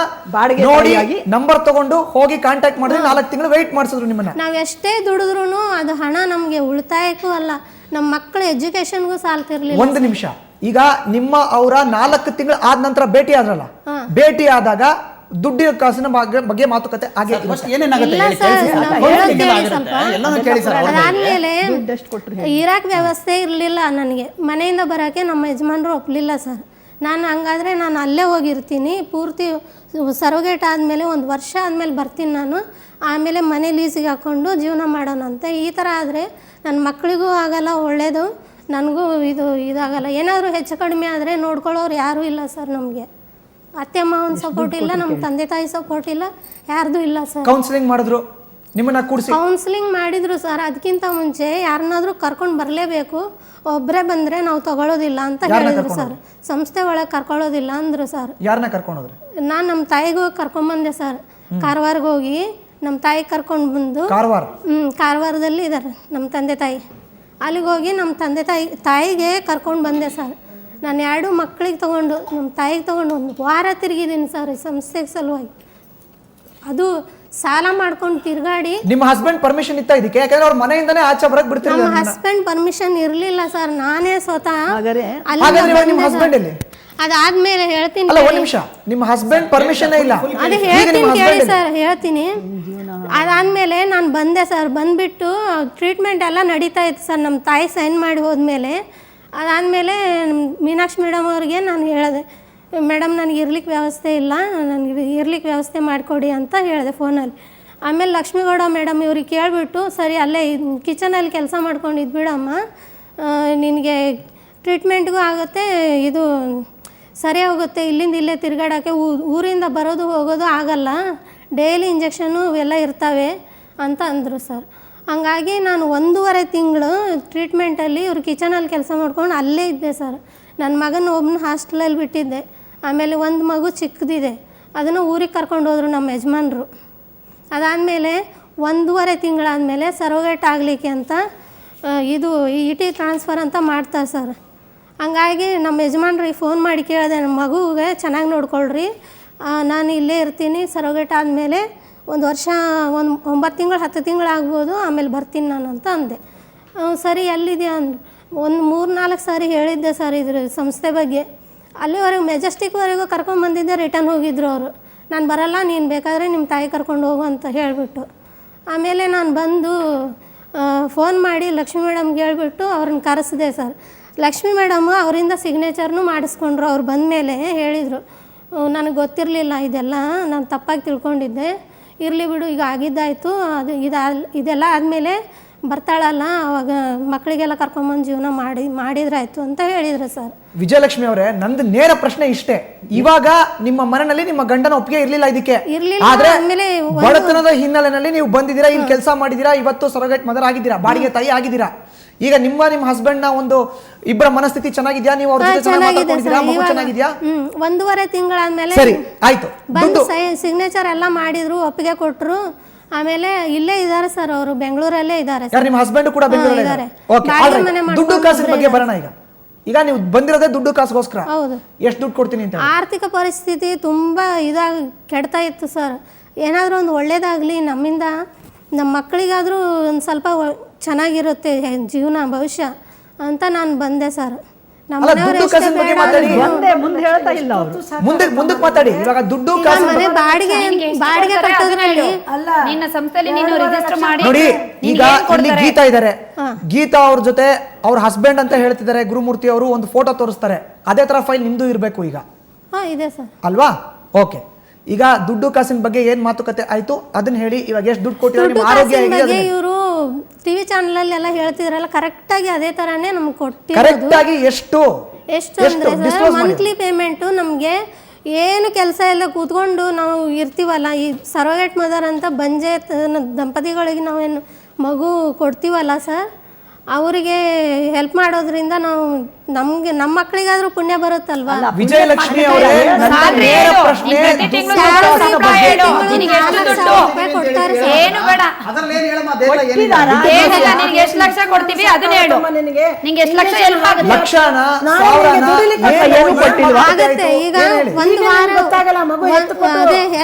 ನೋಡಿ ನಂಬರ್ ತಗೊಂಡು ಹೋಗಿ ಕಾಂಟ್ಯಾಕ್ಟ್ ಮಾಡಿದ್ರೆ 4 ತಿಂಗಳು ವೆಯ್ಟ್ ಮಾಡಿಸಿದ್ರು ನಿಮ್ಮನ್ನ. ನಾವ್ ಎಷ್ಟೇ ದುಡಿದ್ರು ಅದು ಹಣ ನಮ್ಗೆ ಉಳಿತಾಯಕ್ಕೂ ಅಲ್ಲ, ನಮ್ಮ ಮಕ್ಕಳ ಎಜುಕೇಶನ್ಗೂ ಸಾಲ್ತಿರ್ಲಿಲ್ಲ. ಒಂದು ನಿಮಿಷ, ಈಗ ನಿಮ್ಮ ಅವರ 4 ತಿಂಗಳು ಆದ ನಂತರ ಭೇಟಿ ಆದ್ರಲ್ಲ, ಭೇಟಿ ಆದಾಗ ದುಡ್ಡಿನ ಕಾಸಿನ ಬಗ್ಗೆ ಮಾತುಕತೆ ಹಾಗೆ ಅದಾದ್ಮೇಲೆ ಇರಾಕ್ ವ್ಯವಸ್ಥೆ ಇರಲಿಲ್ಲ ನನಗೆ. ಮನೆಯಿಂದ ಬರೋಕ್ಕೆ ನಮ್ಮ ಯಜಮಾನರು ಒಪ್ಪಲಿಲ್ಲ ಸರ್. ನಾನು ಹಂಗಾದರೆ ನಾನು ಅಲ್ಲೇ ಹೋಗಿರ್ತೀನಿ, ಪೂರ್ತಿ ಸರೋಗೇಟ್ ಆದಮೇಲೆ 1 ವರ್ಷ ಆದಮೇಲೆ ಬರ್ತೀನಿ ನಾನು, ಆಮೇಲೆ ಮನೆ ಲೀಸಿಗೆ ಹಾಕ್ಕೊಂಡು ಜೀವನ ಮಾಡೋಣ ಅಂತ. ಈ ಥರ ಆದರೆ ನನ್ನ ಮಕ್ಕಳಿಗೂ ಆಗಲ್ಲ, ಒಳ್ಳೆಯದು, ನನಗೂ ಇದಾಗಲ್ಲ. ಏನಾದರೂ ಹೆಚ್ಚು ಕಡಿಮೆ ಆದರೆ ನೋಡ್ಕೊಳ್ಳೋರು ಯಾರೂ ಇಲ್ಲ ಸರ್. ನಮಗೆ ಅತ್ತೆ ಮಾವನ ಸಪೋರ್ಟ್ ಇಲ್ಲ, ನಮ್ಮ ತಂದೆ ತಾಯಿ ಸಪೋರ್ಟ್ ಇಲ್ಲ, ಯಾರ್ದು ಇಲ್ಲ ಸರ್. ಕೌನ್ಸಿಲಿಂಗ್ ಮಾಡಿದ್ರು ನಿಮ್ಮನ್ನ ಕೂಡಿಸಿ? ಕೌನ್ಸಿಲಿಂಗ್ ಮಾಡಿದ್ರು ಸರ್. ಅದಕ್ಕಿಂತ ಮುಂಚೆ ಯಾರನ್ನಾದ್ರೂ ಕರ್ಕೊಂಡು ಬರಲೇಬೇಕು, ಒಬ್ಬರೇ ಬಂದರೆ ನಾವು ತಗೊಳ್ಳೋದಿಲ್ಲ ಅಂತ ಹೇಳಿದ್ರು ಸರ್. ಸಂಸ್ಥೆ ಒಳಗೆ ಕರ್ಕೊಳ್ಳೋದಿಲ್ಲ ಅಂದರು ಸರ್. ಯಾರನ್ನ ಕರ್ಕೊಂಡೋದ್ರಿ? ನಾನು ನಮ್ಮ ತಾಯಿಗೂ ಕರ್ಕೊಂಡ್ಬಂದೆ ಸರ್. ಕಾರವಾರ್ಗೆ ಹೋಗಿ ನಮ್ಮ ತಾಯಿ ಕರ್ಕೊಂಡು ಬಂದು, ಕಾರವಾರದಲ್ಲಿ ಇದ್ದಾರೆ ನಮ್ಮ ತಂದೆ ತಾಯಿ. ಅಲ್ಲಿಗೆ ಹೋಗಿ ನಮ್ಮ ತಂದೆ ತಾಯಿಗೆ ಕರ್ಕೊಂಡು ಬಂದೆ ಸರ್. ನಾನು 2 ಮಕ್ಕಳಿಗೆ ತೊಗೊಂಡು ನಮ್ಮ ತಾಯಿಗೆ ತೊಗೊಂಡು 1 ವಾರ ತಿರುಗಿದ್ದೀನಿ ಸರ್ ಈ ಸಂಸ್ಥೆಗೆ ಸಲುವಾಗಿ. ಅದು ಸಾಲ ಮಾಡ್ಕೊಂಡು ತಿರ್ಗಾಡಿ ನಿಮ್ಮ ಹಸ್ಬೆಂಡ್ ಪರ್ಮಿಷನ್ ಇತ್ತ ಇದಕ್ಕೆ? ಯಾಕಂದ್ರೆ ಅವ್ರ ಮನೆಯಿಂದನೇ ಆಚೆ ಬರಕ್ ನಮ್ಮ ಬಿಡ್ತಿರ್ಲಿಲ್ಲ ನಿಮ್ಮನ್ನ. ಹಸ್ಬೆಂಡ್ ಪರ್ಮಿಷನ್ ಇರ್ಲಿಲ್ಲ ಸರ್, ನಾನೇ ಸ್ವತಃ ಹಾಗಾದ್ರೆ ಅಲ್ಲಿಂದ ಹಾಗಾದ್ರೆ ಇವಾಗ ನಿಮ್ಮ ಬಂದೆ ಹಸ್ಬೆಂಡ್ ಸರ್. ಎಲ್ಲಿ? ಅದಾದ್ಮೇಲೆ ಹೇಳ್ತೀನಿ ಅಲ್ಲ ಒಂದ್ ನಿಮಿಷ, ನಿಮ್ಮ ಹಸ್ಬೆಂಡ್ ಪರ್ಮಿಷನ್ ಇಲ್ಲ. ಅದೇ ಈಗ ಹೇಳ್ತೀನಿ ನಿಮ್ಮ ಕೇಳಿ husband ಸರ್, ಹೇಳ್ತೀನಿ. ಅದಾದ್ಮೇಲೆ ನಾನು ಬಂದೆ ಸರ್, ಬಂದ್ಬಿಟ್ಟು ಟ್ರೀಟ್ಮೆಂಟ್ ಎಲ್ಲ ನಡೀತಾ ಇತ್ತು ಸರ್. ನಮ್ಮ ತಾಯಿ ಸೈನ್ ಮಾಡಿ ಹೋದ್ಮೇಲೆ ಅದಾದಮೇಲೆ ಮೀನಾಕ್ಷಿ ಮೇಡಮ್ ಅವ್ರಿಗೆ ನಾನು ಹೇಳಿದೆ, ಮೇಡಮ್ ನನಗೆ ಇರ್ಲಿಕ್ಕೆ ವ್ಯವಸ್ಥೆ ಇಲ್ಲ, ನನಗೆ ಇರ್ಲಿಕ್ಕೆ ವ್ಯವಸ್ಥೆ ಮಾಡಿಕೊಡಿ ಅಂತ ಹೇಳಿದೆ ಫೋನಲ್ಲಿ. ಆಮೇಲೆ ಲಕ್ಷ್ಮೀಗೌಡ ಮೇಡಮ್ ಇವ್ರಿಗೆ ಕೇಳಿಬಿಟ್ಟು, ಸರಿ ಅಲ್ಲೇ ಕಿಚನಲ್ಲಿ ಕೆಲಸ ಮಾಡ್ಕೊಂಡು ಇದ್ಬಿಡಮ್ಮ, ನಿನಗೆ ಟ್ರೀಟ್ಮೆಂಟ್ಗೂ ಆಗುತ್ತೆ, ಇದು ಸರಿ ಹೋಗುತ್ತೆ, ಇಲ್ಲಿಂದ ಇಲ್ಲೇ ತಿರುಗಾಡೋಕ್ಕೆ ಊರಿಂದ ಬರೋದು ಹೋಗೋದು ಆಗಲ್ಲ, ಡೈಲಿ ಇಂಜೆಕ್ಷನ್ನು ಇವೆಲ್ಲ ಇರ್ತವೆ ಅಂತ ಅಂದರು ಸರ್. ಹಂಗಾಗಿ ನಾನು 1.5 ತಿಂಗಳು ಟ್ರೀಟ್ಮೆಂಟಲ್ಲಿ ಇವ್ರು ಕಿಚನಲ್ಲಿ ಕೆಲಸ ಮಾಡ್ಕೊಂಡು ಅಲ್ಲೇ ಇದ್ದೆ ಸರ್. ನನ್ನ ಮಗನ ಒಬ್ಬನ ಹಾಸ್ಟೆಲಲ್ಲಿ ಬಿಟ್ಟಿದ್ದೆ. ಆಮೇಲೆ ಒಂದು ಮಗು ಚಿಕ್ಕದಿದೆ, ಅದನ್ನು ಊರಿಗೆ ಕರ್ಕೊಂಡು ಹೋದರು ನಮ್ಮ ಯಜಮಾನ್ರು. ಅದಾದಮೇಲೆ 1.5 ತಿಂಗಳಾದಮೇಲೆ ಸರೋಗೇಟ್ ಆಗಲಿಕ್ಕೆ ಅಂತ ಇದು ET ಟ್ರಾನ್ಸ್ಫರ್ ಅಂತ ಮಾಡ್ತಾರೆ ಸರ್. ಹಂಗಾಗಿ ನಮ್ಮ ಯಜಮಾನ್ರಿಗೆ ಫೋನ್ ಮಾಡಿ ಕೇಳಿದೆ, ನಮ್ಮ ಮಗುಗೆ ಚೆನ್ನಾಗಿ ನೋಡ್ಕೊಳ್ರಿ, ನಾನು ಇಲ್ಲೇ ಇರ್ತೀನಿ, ಸರೋಗೇಟ್ ಆದಮೇಲೆ 1 ವರ್ಷ 9 ತಿಂಗಳು 10 ತಿಂಗಳು ಆಗ್ಬೋದು, ಆಮೇಲೆ ಬರ್ತೀನಿ ನಾನು ಅಂತ ಅಂದೆ. ಸರಿ ಎಲ್ಲಿದೆಯಾ ಅಂದರು. ಒಂದು 3-4 ಸಾರಿ ಹೇಳಿದ್ದೆ ಸರ್ ಇದ್ರ ಸಂಸ್ಥೆ ಬಗ್ಗೆ. ಅಲ್ಲಿವರೆಗೂ ಮೆಜೆಸ್ಟಿಕ್ವರೆಗೂ ಕರ್ಕೊಂಬಂದಿದ್ದೆ, ರಿಟರ್ನ್ ಹೋಗಿದ್ರು ಅವರು. ನಾನು ಬರಲ್ಲ, ನೀನು ಬೇಕಾದರೆ ನಿಮ್ಮ ತಾಯಿ ಕರ್ಕೊಂಡು ಹೋಗು ಅಂತ ಹೇಳಿಬಿಟ್ಟು. ಆಮೇಲೆ ನಾನು ಬಂದು ಫೋನ್ ಮಾಡಿ ಲಕ್ಷ್ಮೀ ಮೇಡಮ್ಗೆ ಹೇಳ್ಬಿಟ್ಟು ಅವ್ರನ್ನ ಕರೆಸಿದೆ ಸರ್. ಲಕ್ಷ್ಮೀ ಮೇಡಮು ಅವರಿಂದ ಸಿಗ್ನೇಚರ್ನೂ ಮಾಡಿಸ್ಕೊಂಡ್ರು. ಅವ್ರು ಬಂದಮೇಲೆ ಹೇಳಿದರು, ನನಗೆ ಗೊತ್ತಿರಲಿಲ್ಲ ಇದೆಲ್ಲ, ನಾನು ತಪ್ಪಾಗಿ ತಿಳ್ಕೊಂಡಿದ್ದೆ, ಇರಲಿ ಬಿಡು, ಈಗ ಆಗಿದ್ದಾಯಿತು, ಅದು ಇದೆಲ್ಲ ಆದಮೇಲೆ ಬರ್ತಾಳಲ್ಲ, ಅವಾಗ ಮಕ್ಕಳಿಗೆಲ್ಲ ಕರ್ಕೊಂಬಂದು ಜೀವನ ಮಾಡಿದ್ರಾಯ್ತು ಅಂತ ಹೇಳಿದ್ರು ಸರ್. ವಿಜಯಲಕ್ಷ್ಮಿ ಅವರೇ, ನಂದು ನೇರ ಪ್ರಶ್ನೆ ಇಷ್ಟೇ, ಇವಾಗ ನಿಮ್ಮ ಮನೆಯಲ್ಲಿ ನಿಮ್ಮ ಗಂಡನ ಒಪ್ಪಿಗೆ ಇರ್ಲಿಲ್ಲ ಇದಕ್ಕೆ, ಆದ್ರೆ ಬಡತನದ ಹಿನ್ನೆಲೆಯಲ್ಲಿ ನೀವು ಬಂದಿದ್ದೀರಾ, ಇಲ್ಲಿ ಕೆಲಸ ಮಾಡಿದೀರಾ, ಇವತ್ತು ಸರೋಗೇಟ್ ಮದರ್ ಆಗಿದ್ದೀರಾ, ಬಾಡಿಗೆ ತಾಯಿ ಆಗಿದ್ದೀರಾ. ಈಗ ನಿಮ್ಮ ಹಸ್ಬೆಂಡ್ ನ ಒಂದು ಇಬ್ಬರ ಮನಸ್ಥಿತಿ ಚೆನ್ನಾಗಿದ್ಯಾ? ನೀವು ಅವ್ರ ಜೊತೆ ಚೆನ್ನಾಗಿ ಮಾತಾಡ್ಕೊಂಡಿದ್ದೀರಾ? ಮಗು ಚೆನ್ನಾಗಿದ್ಯಾ? 1.5 ತಿಂಗಳಾದ್ಮೇಲೆ ಸರಿ ಆಯ್ತು, ಬಂದು ಸಿಗ್ನೇಚರ್ ಎಲ್ಲ ಮಾಡಿದ್ರು, ಒಪ್ಪಿಗೆ ಕೊಟ್ಟರು. ಆಮೇಲೆ ಇಲ್ಲೇ ಇದ್ದಾರೆ ಸರ್, ಅವರು ಬೆಂಗಳೂರಲ್ಲೇ ಇದ್ದಾರೆ. ಯಾರು ನಿಮ್ಮ ಹಸ್ಬೆಂಡ್ ಕೂಡ ಬೆಂಗಳೂರಲ್ಲೇ ಇದ್ದಾರೆ? ಓಕೆ, ದುಡ್ಡು ಕಾಸಿನ ಬಗ್ಗೆ ಬರೋಣ. ಈಗ ನೀವು ಬಂದಿರೋದೇ ದುಡ್ಡು ಕಾಸಿಗೋಸ್ಕರ. ಹೌದು. ಎಷ್ಟು ದುಡ್ಡು ಕೊಡ್ತೀನಿ ಅಂತ? ಆರ್ಥಿಕ ಪರಿಸ್ಥಿತಿ ತುಂಬಾ ಕೆಡ್ತಾ ಇತ್ತು ಸರ್. ಏನಾದರೂ ಒಂದು ಒಳ್ಳೇದಾಗಲಿ, ನಮ್ಮಿಂದ ನಮ್ಮ ಮಕ್ಕಳಿಗಾದರೂ ಒಂದು ಸ್ವಲ್ಪ ಚೆನ್ನಾಗಿರುತ್ತೆ ಜೀವನ ಭವಿಷ್ಯ ಅಂತ ನಾನು ಬಂದೆ ಸರ್. ನಮ್ಮ ಮುಂದೆ ಹೇಳ್ತಾ ಇಲ್ಲ ಅವರು. ಮುಂದಕ್ಕೆ ಮಾತಾಡಿ. ಇವಾಗ ದುಡ್ಡು ಕಾಸು ಬಾಡಿಗೆ ಕಟ್ಟೋದ್ರಲ್ಲಿ ನಿನ್ನ ಸಂಸ್ಥೆಯಲ್ಲಿ ನೀನು ರಿಜಿಸ್ಟರ್ ಮಾಡಿ ನೋಡಿ. ಈಗ ಇಲ್ಲಿ ಗೀತಾ ಇದ್ದಾರೆ, ಗೀತಾ ಅವ್ರ ಜೊತೆ ಅವ್ರ ಹಸ್ಬೆಂಡ್ ಅಂತ ಹೇಳ್ತಿದ್ದಾರೆ ಗುರುಮೂರ್ತಿ ಅವರು, ಒಂದು ಫೋಟೋ ತೋರಿಸ್ತಾರೆ, ಅದೇ ತರ ಫೈಲ್ ನಿಮ್ದು ಇರಬೇಕು ಈಗ, ಇದೆ ಸರ್, ಅಲ್ವಾ? ಓಕೆ, ಈಗ ದುಡ್ಡು ಕಾಸಿನ ಬಗ್ಗೆ ಏನ್ ಮಾತುಕತೆ ಆಯ್ತು ಅದನ್ನ ಹೇಳಿ. ಇವಾಗ ಎಷ್ಟು ದುಡ್ಡು ಕೊಟ್ಟಿದ್ದಾರೆ, ನಿಮ್ಮ ಆರೋಗ್ಯ ಹೇಗಿದೆ? ಇವರು ಟಿವಿ ಚಾನಲ್ ಅಲ್ಲಿ ಎಲ್ಲ ಹೇಳ್ತಿದ್ರಲ್ಲ, ಕರೆಕ್ಟ್ ಆಗಿ ಅದೇ ತರಾನೇ ನಮ್ಗೆ ಕೊಟ್ಟಿರೋದು. ಕರೆಕ್ಟ್ ಆಗಿ ಎಷ್ಟು ಅಂದ್ರೆ ಸರ್, ಮಂತ್ಲಿ ಪೇಮೆಂಟು ನಮಗೆ ಏನು ಕೆಲಸ ಎಲ್ಲ ಕೂತ್ಕೊಂಡು ನಾವು ಇರ್ತೀವಲ್ಲ, ಈ ಸರೋಗೇಟ್ ಮದರ್ ಅಂತ ಬಂಜೆ ದಂಪತಿಗಳಿಗೆ ನಾವೇನು ಮಗು ಕೊಡ್ತೀವಲ್ಲ ಸರ್, ಅವರಿಗೆ ಹೆಲ್ಪ್ ಮಾಡೋದ್ರಿಂದ ನಾವು ನಮ್ಮ ಮಕ್ಕಳಿಗಾದ್ರೂ ಪುಣ್ಯ ಬರುತ್ತಲ್ವಾ? ವಿಜಯಲಕ್ಷ್ಮಿ ಅವರೇ, ಪ್ರಶ್ನೆ ಏನು ಬೇಡ, ನಿನ್ಗೆ ಎಷ್ಟು ಲಕ್ಷ ಕೊಡ್ತೀವಿ ಅದನ್ನ ಹೇಳು, ನಿಂಗೆ ಎಷ್ಟು ಲಕ್ಷ ಹೆಲ್ಪ್ ಆಗುತ್ತೆ? ಆಗುತ್ತೆ. ಈಗ ಒಂದು ವಾರ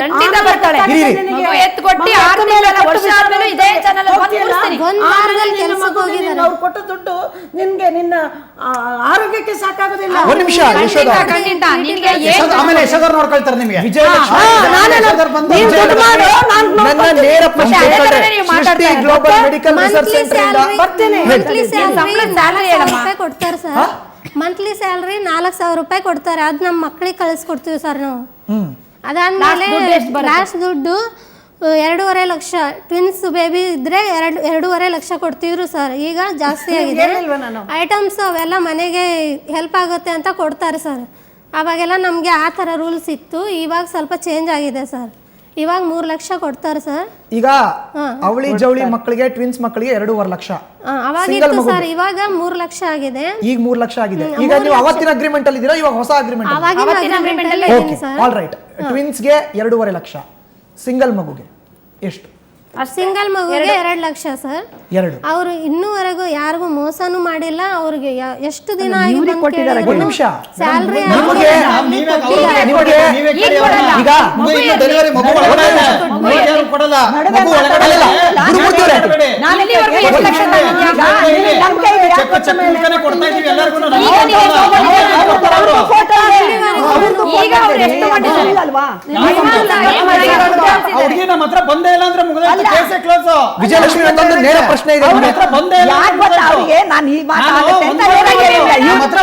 ಖಂಡಿತ ಬರ್ತಾಳೆ. ಮಗು ಎತ್ತು ಕೊಟ್ಟು 6 ತಿಂಗಳ ವರ್ಷ ಆದ್ಮೇಲೆ ಇದೇ ಚಾನಲ್ ಬಂದು ಕೂರಿಸ್ತೀನಿ. ಒಂದು ವಾರದಲ್ಲಿ ಕೆಲಸಕ್ಕೆ ಹೋಗಿದ್ದಾರೆ. ಅವ್ರು ಕೊಟ್ಟ ದುಡ್ಡು ನಿನ್ಗೆ ನಿನ್ನ ಆರೋಗ್ಯಕ್ಕೆ ಸಾಕಾಗೋದಿಲ್ಲ. ಒಂದು ನಿಮಿಷ, ಖಂಡಿತ ನಿನ್ಗೆ ಆಮೇಲೆ ಯಶೋಧರ್ ನೋಡ್ಕೊಳ್ತಾರೆ ನಿಮಗೆ. ವಿಜಯಲಕ್ಷ್ಮಿ ನನ್ನ ನೇರ ಪ್ರಶ್ನೆ ಸೃಷ್ಟಿ ಗ್ಲೋಬಲ್ ಮೆಡಿಕಲ್ ರಿಸರ್ಚ್ ಸೆಂಟರ್ ಇಂದ ಮಂತ್ಲಿ ಸ್ಯಾಲರಿ ಕೊಡ್ತಾರೆ ಸರ್. ಮಂತ್ಲಿ ಸ್ಯಾಲರಿ 4,000 ರೂಪಾಯಿ ಕೊಡ್ತಾರೆ. ಅದು ನಮ್ಮ ಮಕ್ಕಳಿಗೆ ಕಳಿಸ್ಕೊಡ್ತೀವಿ ಸರ್ ನಾವು. ಅದಾದ್ಮೇಲೆ ಲಾಸ್ಟ್ ದುಡ್ಡು 2.5 ಲಕ್ಷ, ಟ್ವಿನ್ಸ್ ಬೇಬಿ ಇದ್ರೆ 2.5 ಲಕ್ಷ ಕೊಡ್ತಿದ್ರು ಸರ್. ಈಗ ಜಾಸ್ತಿ ಆಗಿದೆ. ಐಟಮ್ಸ್ ಅವೆಲ್ಲ ಮನೆಗೆ ಹೆಲ್ಪ್ ಆಗುತ್ತೆ ಅಂತ ಕೊಡ್ತಾರೆ ಸರ್. ಅವಾಗೆಲ್ಲ ನಮಗೆ ಆ ಥರ ರೂಲ್ಸ್ ಇತ್ತು. ಇವಾಗ ಸ್ವಲ್ಪ ಚೇಂಜ್ ಆಗಿದೆ ಸರ್. ಇವಾಗ 3 ಲಕ್ಷ ಕೊಡ್ತಾರೆ ಸರ್. ಈಗ ಅವಳಿ ಜವಳಿ ಮಕ್ಕಳಿಗೆ, ಟ್ವಿನ್ಸ್ ಮಕ್ಕಳಿಗೆ 2.5 ಲಕ್ಷ ಅವಾಗಿತ್ತು ಸರ್. ಇವಾಗ 3 ಲಕ್ಷ ಆಗಿದೆ. ಈಗ 3 ಲಕ್ಷ ಆಗಿದೆ. ಈಗ ನೀವು ಅವತ್ತಿನ ಅಗ್ರಿಮೆಂಟ್ ಅಲ್ಲಿ ಇದ್ದೀರಾ, ಇವಾಗ ಹೊಸ ಅಗ್ರಿಮೆಂಟ್? All right. ಟ್ವಿನ್ಸ್ ಗೆ 2.5 ಲಕ್ಷ, ಸಿಂಗಲ್ ಮಗುಗೆ ಎಷ್ಟು? ಸಿಂಗಲ್ ಮಗುಗೆ 2 ಲಕ್ಷ ಸರ್. 2 ಅವರು ಇನ್ನೂವರೆಗೂ ಯಾರಿಗೂ ಮೋಸನೂ ಮಾಡಿಲ್ಲ. ಅವ್ರಿಗೆ ಎಷ್ಟು ದಿನ ಇವ್ರಿಗೆ ಕೊಟ್ಟಿದ್ದಾರೆ. ಒಂದು ನಿಮಿಷ. ಸ್ಯಾಲ್ರಿ ನಿಮಗೆ ಈಗ ಡೆಲಿವರಿ ಮಗು ಒಳಗಡೆ ಇದೆ. ಮಗು ಯಾರು ಕೊಡಲ್ಲ. ಮಗು ಒಳಗಡೆ ಇಲ್ಲ. ಗುರುಮೂರ್ತಿ ಅವರೇ, ನಾನು ಇಲ್ಲಿವರೆಗೂ 2 ಲಕ್ಷ ಚೆಕ್ ಕೊಡ್ತಾ ಇದೀವಿ ಎಲ್ಲರಿಗೂ. ಈಗ ಅವ್ರು ಎಷ್ಟು ಮಾಡಿದ್ದಾರೆ ಅಲ್ವಾ? ಹುಡುಗಿ ನಮ್ಮ ಹತ್ರ ಬಂದೇ ಇಲ್ಲ ಅಂದ್ರೆ ಮುಗಿದ ಕೇಸೇ ಕ್ಲೋಸ್. ವಿಜಯಲಕ್ಷ್ಮಿ ಒಂದು ನೇರ ಪ್ರಶ್ನೆ ಇದೆ ಅವ್ರ ಹತ್ರ ಬಂದೇ ಇಲ್ಲ. ಯಾಕ್ ಗೊತ್ತಾ ಅವ್ರಿಗೆ ನಾನು ಈ ಮಾತಾಡುತ್ತೆ ಅಂತ ಹೇಳಿಲ್ಲ. ಇವ್ರ ಹತ್ರ